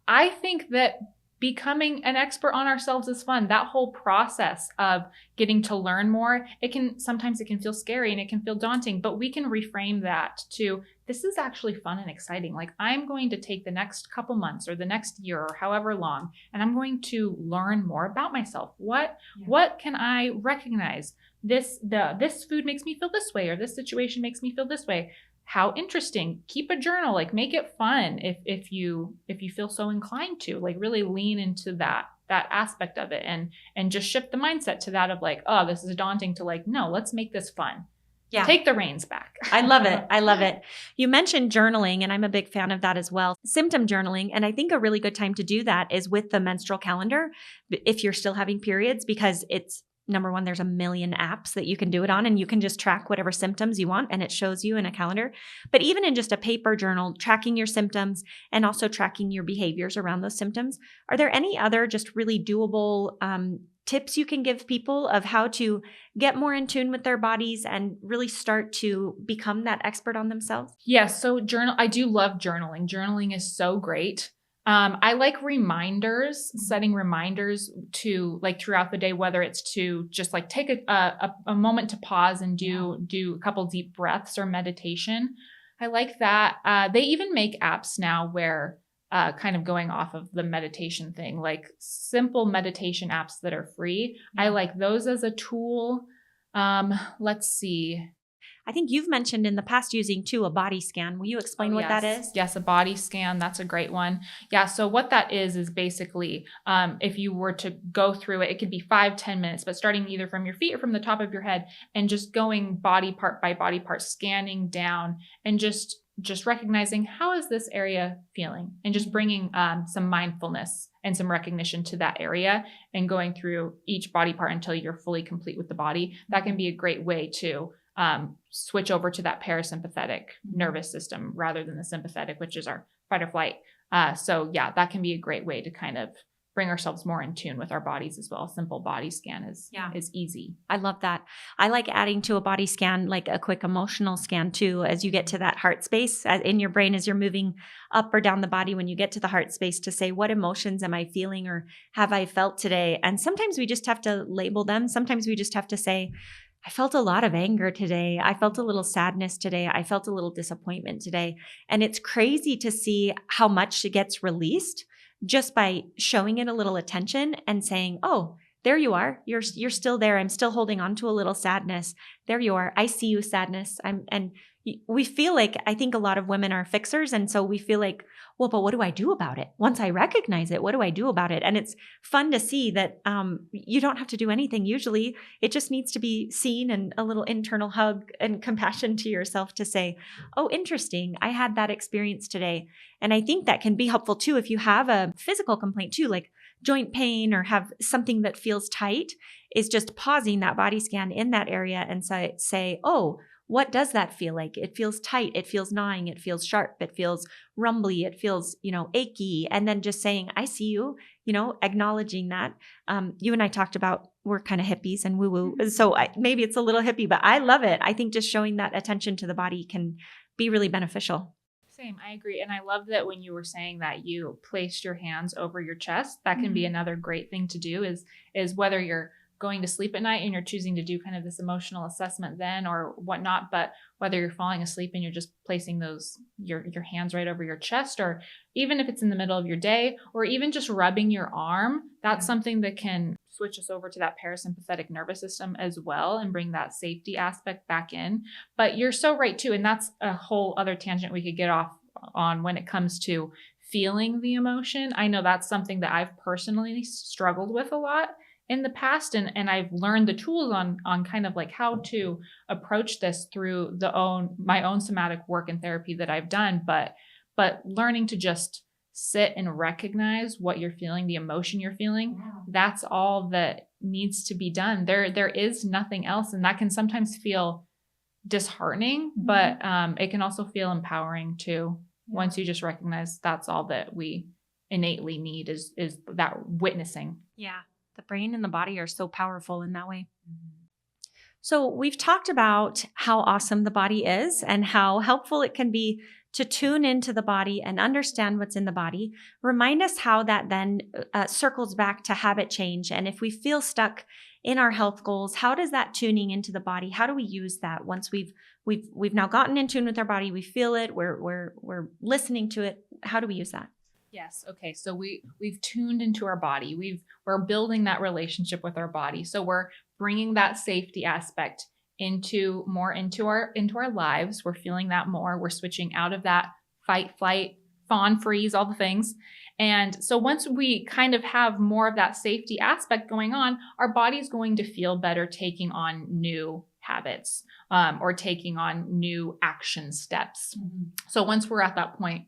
I think that becoming an expert on ourselves is fun. That whole process of getting to learn more, sometimes it can feel scary and it can feel daunting, but we can reframe that to, this is actually fun and exciting. Like, I'm going to take the next couple months or the next year or however long, and I'm going to learn more about myself. What can I recognize? This food makes me feel this way, or this situation makes me feel this way. How interesting. Keep a journal, like make it fun if you feel so inclined to, like really lean into that aspect of it, and just shift the mindset to that of like, oh, this is daunting, to like, no, let's make this fun. Yeah. Take the reins back.
I love it. I love it. You mentioned journaling, and I'm a big fan of that as well. Symptom journaling. And I think a really good time to do that is with the menstrual calendar, if you're still having periods, because it's, number one, there's a million apps that you can do it on, and you can just track whatever symptoms you want, and it shows you in a calendar. But even in just a paper journal, tracking your symptoms and also tracking your behaviors around those symptoms. Are there any other just really doable tips you can give people of how to get more in tune with their bodies and really start to become that expert on themselves?
Yes. So I do love journaling. Journaling is so great. I like reminders, setting reminders to like throughout the day, whether it's to just like take a moment to pause and do a couple deep breaths or meditation. I like that. They even make apps now where kind of going off of the meditation thing, like simple meditation apps that are free. I like those as a tool. Let's see.
I think you've mentioned in the past using too a body scan. Will you explain what that is?
Yes, a body scan. That's a great one. Yeah. So what that is basically, if you were to go through it, it could be 5-10 minutes, but starting either from your feet or from the top of your head, and just going body part by body part, scanning down, and just recognizing, how is this area feeling, and just bringing some mindfulness and some recognition to that area, and going through each body part until you're fully complete with the body. That can be a great way to switch over to that parasympathetic nervous system rather than the sympathetic, which is our fight or flight. So yeah, that can be a great way to kind of bring ourselves more in tune with our bodies as well. A simple body scan is easy.
I love that. I like adding to a body scan, like a quick emotional scan too, as you get to that heart space in your brain, as you're moving up or down the body, when you get to the heart space, to say, what emotions am I feeling or have I felt today? And sometimes we just have to label them. Sometimes we just have to say, I felt a lot of anger today. I felt a little sadness today. I felt a little disappointment today. And it's crazy to see how much it gets released just by showing it a little attention and saying, oh, there you are. You're still there. I'm still holding on to a little sadness. There you are. I see you, sadness. And we feel like, I think a lot of women are fixers. And so we feel like, well, but what do I do about it? Once I recognize it, what do I do about it? And it's fun to see that you don't have to do anything. Usually it just needs to be seen, and a little internal hug and compassion to yourself to say, oh, interesting. I had that experience today. And I think that can be helpful too if you have a physical complaint too, like joint pain or have something that feels tight, is just pausing that body scan in that area and say, oh, what does that feel like? It feels tight. It feels gnawing. It feels sharp. It feels rumbly. It feels, achy. And then just saying, I see you, acknowledging that. You and I talked about, we're kind of hippies and woo woo. So maybe it's a little hippie, but I love it. I think just showing that attention to the body can be really beneficial.
Same. I agree. And I love that when you were saying that you placed your hands over your chest, that can be another great thing to do is whether you're going to sleep at night and you're choosing to do kind of this emotional assessment then or whatnot, but whether you're falling asleep and you're just placing your hands right over your chest, or even if it's in the middle of your day, or even just rubbing your arm, that's something that can switch us over to that parasympathetic nervous system as well and bring that safety aspect back in. But you're so right too. And that's a whole other tangent we could get off on when it comes to feeling the emotion. I know that's something that I've personally struggled with a lot in the past. And I've learned the tools on kind of like how to approach this through my own somatic work and therapy that I've done. But learning to just sit and recognize what you're feeling, the emotion you're feeling, that's all that needs to be done. There is nothing else. And that can sometimes feel disheartening, but it can also feel empowering too. Once you just recognize that's all that we innately need is that witnessing.
Yeah. The brain and the body are so powerful in that way. So we've talked about how awesome the body is and how helpful it can be to tune into the body and understand what's in the body. Remind us how that then circles back to habit change. And if we feel stuck in our health goals, how does that tuning into the body, how do we use that once we've now gotten in tune with our body, we feel it, we're listening to it. How do we use that?
Yes. Okay. So we've tuned into our body. We're building that relationship with our body. So we're bringing that safety aspect into our lives. We're feeling that more. We're switching out of that fight, flight, fawn, freeze, all the things. And so once we kind of have more of that safety aspect going on, our body's going to feel better taking on new habits or taking on new action steps. So once we're at that point,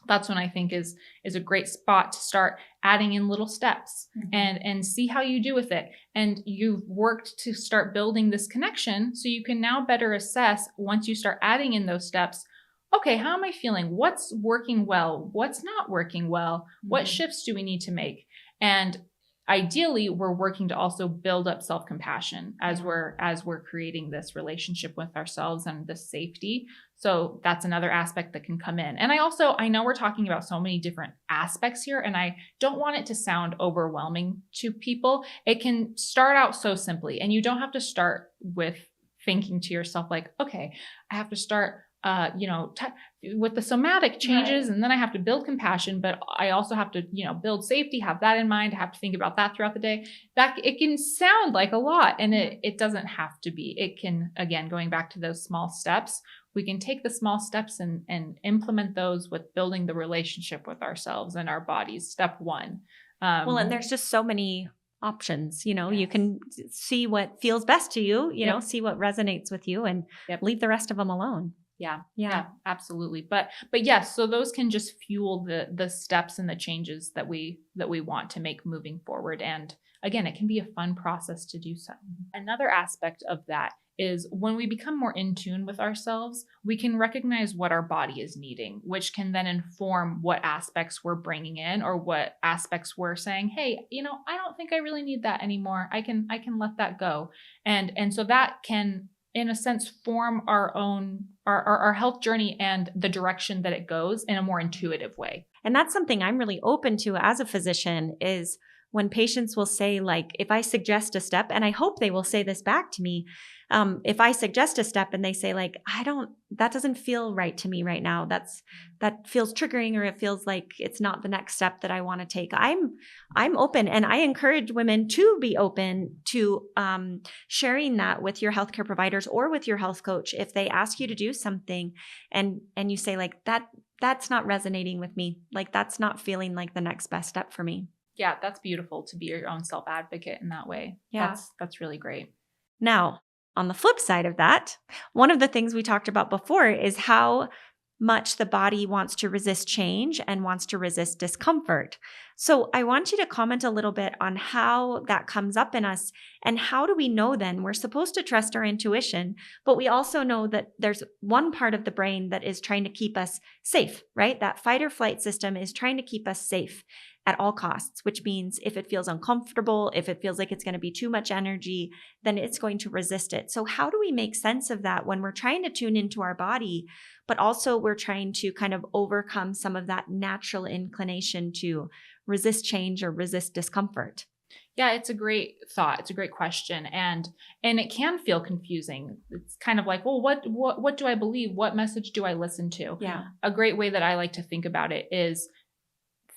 that's when I think is a great spot to start adding in little steps and see how you do with it. And you've worked to start building this connection so you can now better assess once you start adding in those steps. Okay, how am I feeling? What's working well? What's not working well? What shifts do we need to make? And ideally, we're working to also build up self-compassion as we're creating this relationship with ourselves and this safety. So that's another aspect that can come in. And I know we're talking about so many different aspects here, and I don't want it to sound overwhelming to people. It can start out so simply, and you don't have to start with thinking to yourself like, okay, I have to start with the somatic changes, and then I have to build compassion, but I also have to, build safety, have that in mind. I have to think about that throughout the day. That it can sound like a lot, and it doesn't have to be. It can, again, going back to those small steps, we can take the small steps and implement those with building the relationship with ourselves and our bodies. Step one.
And there's just so many options, you can see what feels best to you, see what resonates with you and leave the rest of them alone.
Yeah, absolutely. But yes, so those can just fuel the steps and the changes that we want to make moving forward. And again, it can be a fun process to do so. Another aspect of that is when we become more in tune with ourselves, we can recognize what our body is needing, which can then inform what aspects we're bringing in or what aspects we're saying, hey, I don't think I really need that anymore. I can let that go. And so that can, in a sense, form our health journey and the direction that it goes in a more intuitive way.
And that's something I'm really open to as a physician is when patients will say, like, if I suggest a step, and I hope they will say this back to me, if I suggest a step and they say, like, that doesn't feel right to me right now. That feels triggering, or it feels like it's not the next step that I want to take. I'm open, and I encourage women to be open to sharing that with your healthcare providers or with your health coach if they ask you to do something, and you say, like, that's not resonating with me. Like, that's not feeling like the next best step for me.
Yeah, that's beautiful to be your own self-advocate in that way.
Yeah.
That's really great.
Now, on the flip side of that, one of the things we talked about before is how much the body wants to resist change and wants to resist discomfort. So I want you to comment a little bit on how that comes up in us, and how do we know then we're supposed to trust our intuition, but we also know that there's one part of the brain that is trying to keep us safe, right? That fight or flight system is trying to keep us safe at all costs, which means if it feels uncomfortable, if it feels like it's going to be too much energy, then it's going to resist it. So how do we make sense of that when we're trying to tune into our body, but also we're trying to kind of overcome some of that natural inclination to resist change or resist discomfort?
Yeah, it's a great thought. It's a great question. And it can feel confusing. It's kind of like, well, what do I believe? What message do I listen to?
Yeah.
A great way that I like to think about it is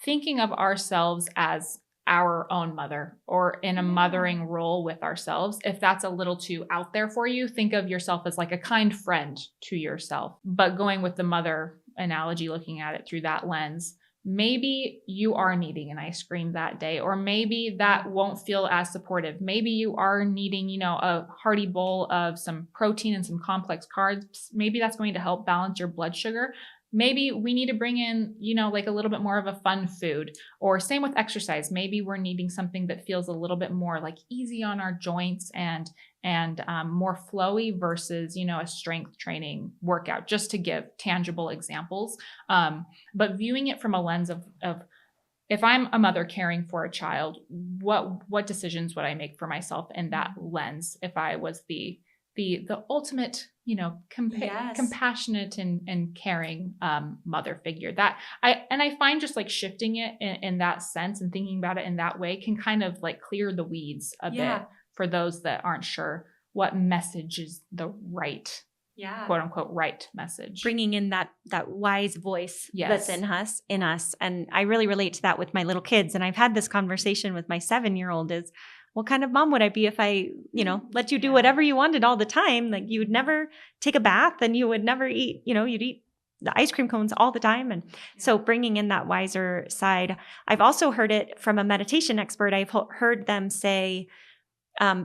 thinking of ourselves as our own mother, or in a mothering role with ourselves. If that's a little too out there for you, think of yourself as like a kind friend to yourself. But going with the mother analogy, looking at it through that lens, maybe you are needing an ice cream that day, or maybe that won't feel as supportive. Maybe you are needing, a hearty bowl of some protein and some complex carbs. Maybe that's going to help balance your blood sugar. Maybe we need to bring in, like a little bit more of a fun food, or same with exercise. Maybe we're needing something that feels a little bit more like easy on our joints and more flowy versus, a strength training workout, just to give tangible examples. But viewing it from a lens of if I'm a mother caring for a child, what decisions would I make for myself in that lens if I was the ultimate,
Yes.
compassionate and caring mother figure? That I find just like shifting it in that sense and thinking about it in that way can kind of like clear the weeds a bit for those that aren't sure what message is the right, quote unquote, right message.
Bringing in that wise voice
Yes.
that's in us. And I really relate to that with my little kids. And I've had this conversation with my 7-year-old is, what kind of mom would I be if I, let you do whatever you wanted all the time? Like, you would never take a bath, and you would never eat, you'd eat the ice cream cones all the time. And so bringing in that wiser side. I've also heard it from a meditation expert. I've heard them say,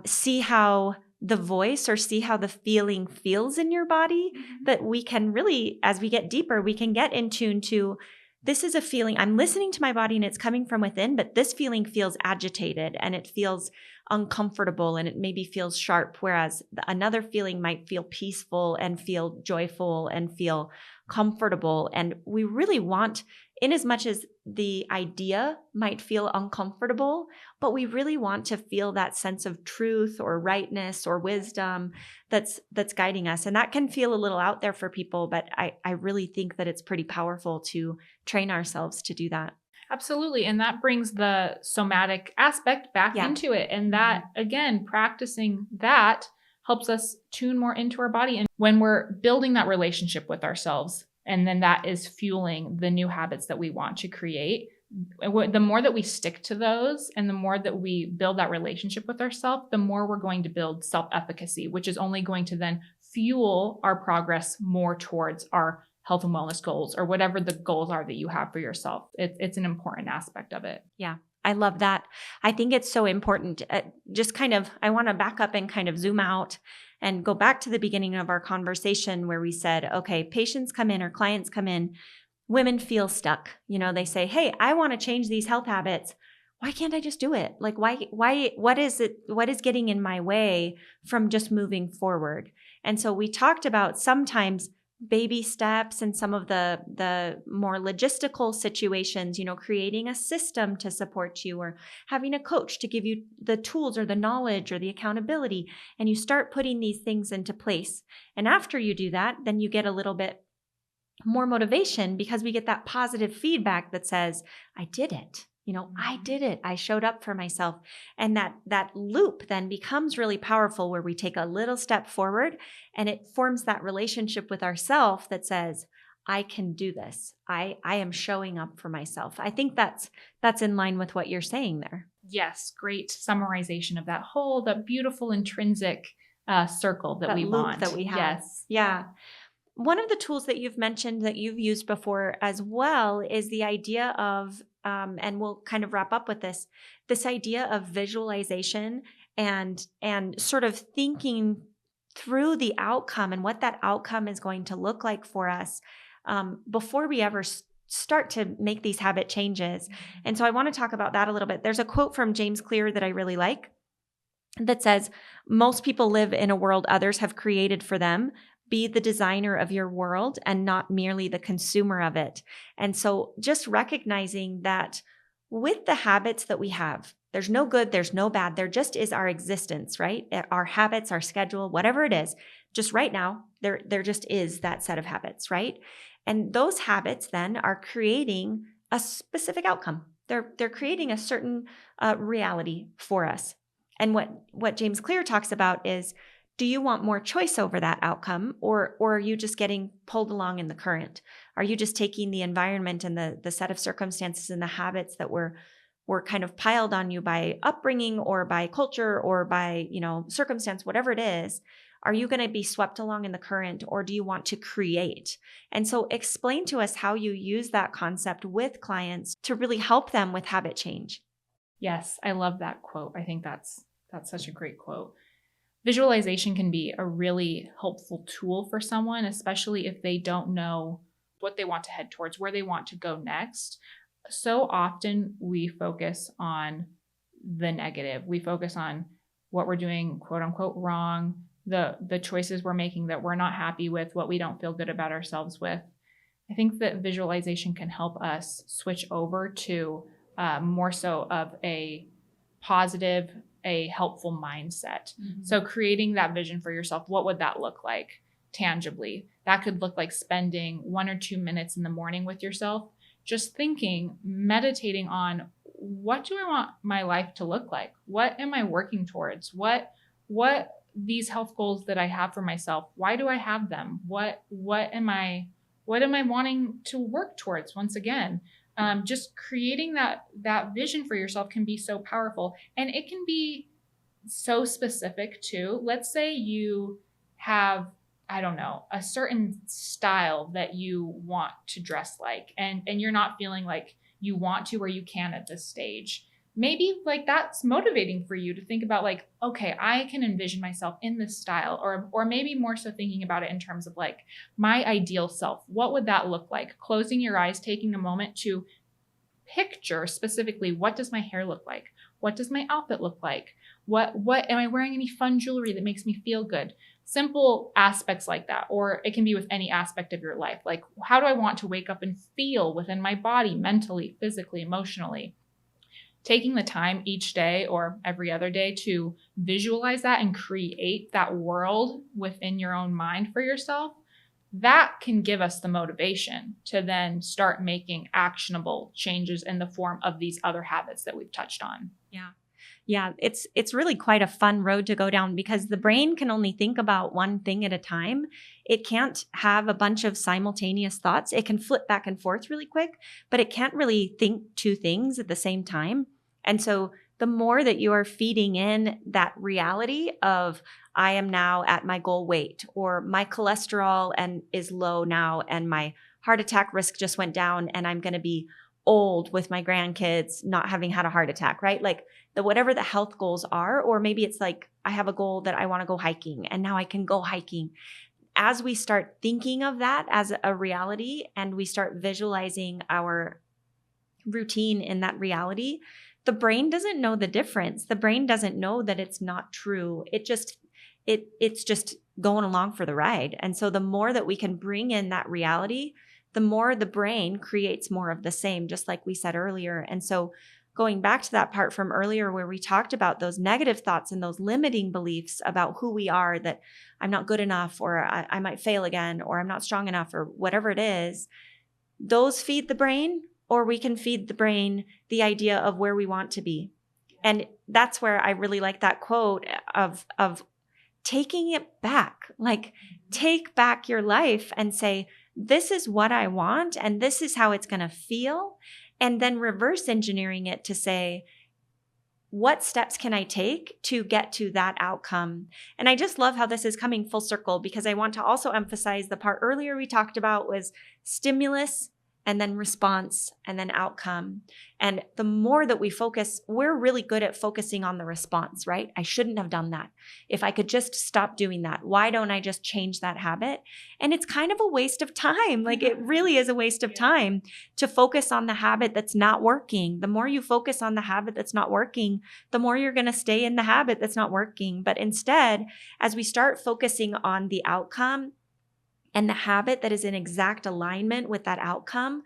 see how the voice, or see how the feeling feels in your body, that we can really, as we get deeper, we can get in tune to, this is a feeling, I'm listening to my body and it's coming from within, but this feeling feels agitated and it feels uncomfortable and it maybe feels sharp, whereas another feeling might feel peaceful and feel joyful and feel comfortable. And we really want, in as much as the idea might feel uncomfortable, but we really want to feel that sense of truth or rightness or wisdom that's guiding us. And that can feel a little out there for people, but I really think that it's pretty powerful to train ourselves to do that.
Absolutely. And that brings the somatic aspect back into it. And that, again, practicing that helps us tune more into our body. And when we're building that relationship with ourselves, and then that is fueling the new habits that we want to create, the more that we stick to those and the more that we build that relationship with ourselves, the more we're going to build self-efficacy, which is only going to then fuel our progress more towards our health and wellness goals, or whatever the goals are that you have for yourself. It's an important aspect of it.
Yeah, I love that. I think it's so important. I want to back up and kind of zoom out and go back to the beginning of our conversation where we said, okay, patients come in or clients come in, women feel stuck. They say, hey, I want to change these health habits. Why can't I just do it? Like, what is getting in my way from just moving forward? And so we talked about sometimes baby steps and some of the more logistical situations, creating a system to support you, or having a coach to give you the tools or the knowledge or the accountability. And you start putting these things into place. And after you do that, then you get a little bit more motivation, because we get that positive feedback that says, I did it. I did it. I showed up for myself. And that loop then becomes really powerful, where we take a little step forward and it forms that relationship with ourself that says, I can do this. I am showing up for myself. I think that's in line with what you're saying there.
Yes, great summarization of that beautiful intrinsic circle that we
loop
want.
that we have.
Yes.
Yeah. One of the tools that you've mentioned that you've used before as well is the idea of, and we'll kind of wrap up with this idea of visualization and sort of thinking through the outcome and what that outcome is going to look like for us before we ever start to make these habit changes. And so I want to talk about that a little bit. There's a quote from James Clear that I really like that says, most people live in a world others have created for them. Be the designer of your world and not merely the consumer of it. And so just recognizing that with the habits that we have, there's no good, there's no bad. There just is our existence, right? Our habits, our schedule, whatever it is, just right now, there just is that set of habits, right? And those habits then are creating a specific outcome. They're creating a certain reality for us. And what James Clear talks about is, do you want more choice over that outcome, or are you just getting pulled along in the current? Are you just taking the environment and the set of circumstances and the habits that were kind of piled on you by upbringing or by culture or by, circumstance, whatever it is? Are you going to be swept along in the current, or do you want to create? And so explain to us how you use that concept with clients to really help them with habit change.
Yes, I love that quote. I think that's such a great quote. Visualization can be a really helpful tool for someone, especially if they don't know what they want to head towards, where they want to go next. So often we focus on the negative. We focus on what we're doing, quote unquote, wrong, the choices we're making that we're not happy with, what we don't feel good about ourselves with. I think that visualization can help us switch over to more so of a positive, a helpful mindset. Mm-hmm. So creating that vision for yourself, what would that look like tangibly? That could look like spending 1 or 2 minutes in the morning with yourself, just thinking, meditating on, what do I want my life to look like? What am I working towards? What these health goals that I have for myself, why do I have them? What am I wanting to work towards? Once again, just creating that vision for yourself can be so powerful, and it can be so specific too. Let's say you have, I don't know, a certain style that you want to dress like, and you're not feeling like you want to or you can at this stage. Maybe like that's motivating for you to think about like, okay, I can envision myself in this style, or maybe more so thinking about it in terms of like my ideal self. What would that look like? Closing your eyes, taking a moment to picture specifically, what does my hair look like? What does my outfit look like? What am I wearing? Any fun jewelry that makes me feel good? Simple aspects like that. Or it can be with any aspect of your life. Like, how do I want to wake up and feel within my body, mentally, physically, emotionally? Taking the time each day or every other day to visualize that and create that world within your own mind for yourself, that can give us the motivation to then start making actionable changes in the form of these other habits that we've touched on.
Yeah, it's really quite a fun road to go down, because the brain can only think about one thing at a time. It can't have a bunch of simultaneous thoughts. It can flip back and forth really quick, but it can't really think two things at the same time. And so the more that you are feeding in that reality of, I am now at my goal weight, or my cholesterol is low now, and my heart attack risk just went down, and I'm going to be old with my grandkids not having had a heart attack, right? Like whatever the health goals are, or maybe it's like, I have a goal that I want to go hiking, and now I can go hiking. As we start thinking of that as a reality, and we start visualizing our routine in that reality, the brain doesn't know the difference. The brain doesn't know that it's not true. It's just going along for the ride. And so the more that we can bring in that reality, the more the brain creates more of the same, just like we said earlier. And so going back to that part from earlier where we talked about those negative thoughts and those limiting beliefs about who we are, that I'm not good enough, or I might fail again, or I'm not strong enough, or whatever it is, those feed the brain or we can feed the brain the idea of where we want to be. And that's where I really like that quote of taking it back, like take back your life and say, this is what I want and this is how it's going to feel. And then reverse engineering it to say, what steps can I take to get to that outcome? And I just love how this is coming full circle, because I want to also emphasize the part earlier we talked about was stimulus and then response and then outcome. And the more that we focus, we're really good at focusing on the response, right? I shouldn't have done that. If I could just stop doing that, why don't I just change that habit? And it's kind of a waste of time. Like it really is a waste of time to focus on the habit that's not working. The more you focus on the habit that's not working, the more you're going to stay in the habit that's not working. But instead, as we start focusing on the outcome, and the habit that is in exact alignment with that outcome,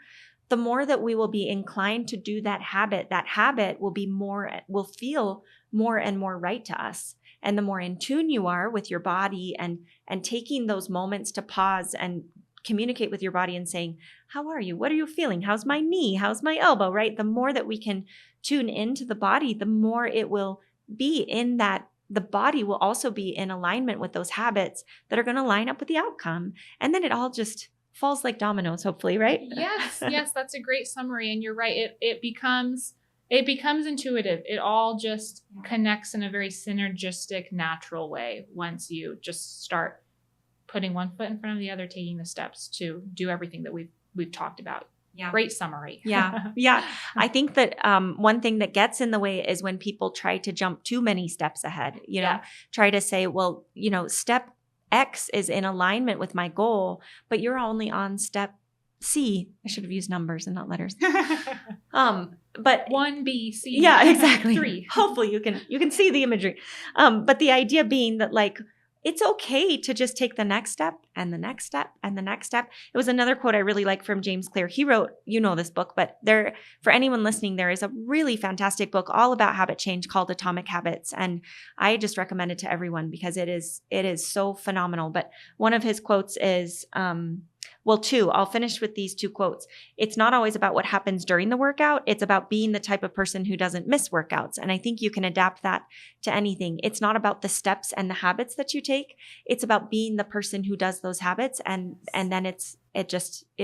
the more that we will be inclined to do that habit will feel more and more right to us. And the more in tune you are with your body and taking those moments to pause and communicate with your body and saying, how are you? What are you feeling? How's my knee? How's my elbow, right? The more that we can tune into the body, the more it will be in that. The body will also be in alignment with those habits that are going to line up with the outcome. And then it all just falls like dominoes, hopefully, right?
Yes, that's a great summary. And you're right. It becomes intuitive. It all just connects in a very synergistic, natural way once you just start putting one foot in front of the other, taking the steps to do everything that we've talked about. Yeah. Great summary.
Yeah. I think that one thing that gets in the way is when people try to jump too many steps ahead, try to say, well, step X is in alignment with my goal, but you're only on step C. I should have used numbers and not letters. But
1B, C.
Yeah, exactly.
3.
Hopefully you can see the imagery. But the idea being that like, it's okay to just take the next step and the next step and the next step. It was another quote I really like from James Clear. He wrote, this book, but for anyone listening, there is a really fantastic book all about habit change called Atomic Habits. And I just recommend it to everyone because it is so phenomenal. But one of his quotes is, two. I'll finish with these 2 quotes. It's not always about what happens during the workout. It's about being the type of person who doesn't miss workouts. And I think you can adapt that to anything. It's not about the steps and the habits that you take. It's about being the person who does those habits. And then it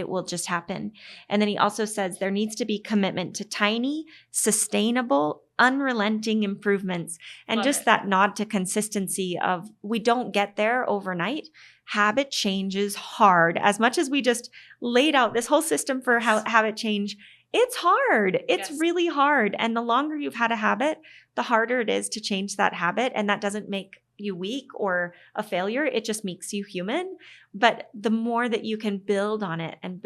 will just happen. And then he also says there needs to be commitment to tiny, sustainable, unrelenting improvements. And
Love
just
it.
that nod to consistency of we don't get there overnight. Habit change is hard. As much as we just laid out this whole system for habit change, it's hard. It's really hard. And the longer you've had a habit, the harder it is to change that habit. And that doesn't make you weak or a failure. It just makes you human. But the more that you can build on it and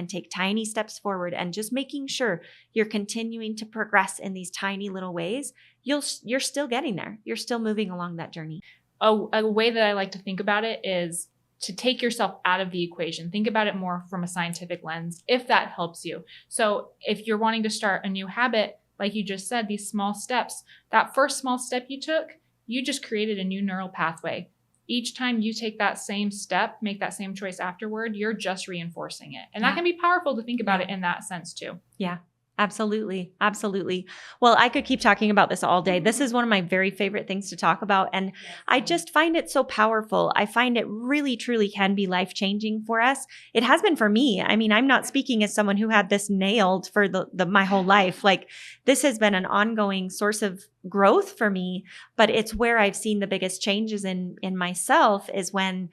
take tiny steps forward and just making sure you're continuing to progress in these tiny little ways, you're still getting there. You're still moving along that journey.
A way that I like to think about it is to take yourself out of the equation. Think about it more from a scientific lens, if that helps you. So if you're wanting to start a new habit, like you just said, these small steps, that first small step you took, you just created a new neural pathway. Each time you take that same step, make that same choice afterward, you're just reinforcing it. And that can be powerful to think about it in that sense too.
Yeah. Absolutely. Absolutely. Well, I could keep talking about this all day. This is one of my very favorite things to talk about. And I just find it so powerful. I find it really, truly can be life-changing for us. It has been for me. I mean, I'm not speaking as someone who had this nailed for my whole life. Like this has been an ongoing source of growth for me, but it's where I've seen the biggest changes in myself is when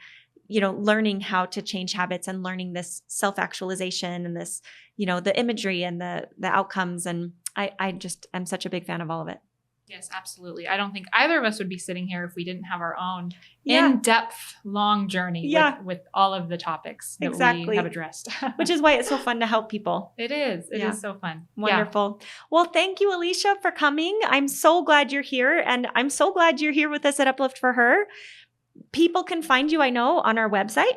learning how to change habits and learning this self-actualization and this, the imagery and the outcomes. And I just am such a big fan of all of it.
Yes, absolutely. I don't think either of us would be sitting here if we didn't have our own in-depth, long journey with all of the topics that we have addressed.
Which is why it's so fun to help people.
It is. It is so fun.
Wonderful. Yeah. Well, thank you, Alicia, for coming. I'm so glad you're here. And I'm so glad you're here with us at Uplift for Her. People can find you, I know, on our website,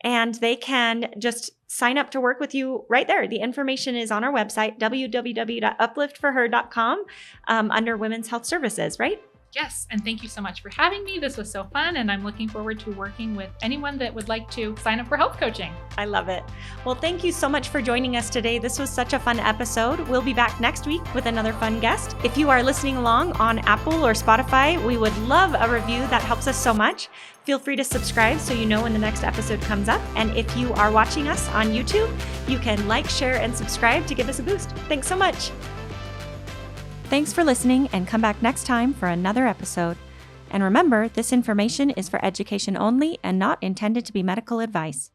and they can just sign up to work with you right there. The information is on our website, www.upliftforher.com, under Women's Health Services, right?
Yes, and thank you so much for having me. This was so fun, and I'm looking forward to working with anyone that would like to sign up for health coaching.
I love it. Well, thank you so much for joining us today. This was such a fun episode. We'll be back next week with another fun guest. If you are listening along on Apple or Spotify, we would love a review. That helps us so much. Feel free to subscribe so you know when the next episode comes up. And if you are watching us on YouTube, you can like, share, and subscribe to give us a boost. Thanks so much. Thanks for listening, and come back next time for another episode. And remember, this information is for education only and not intended to be medical advice.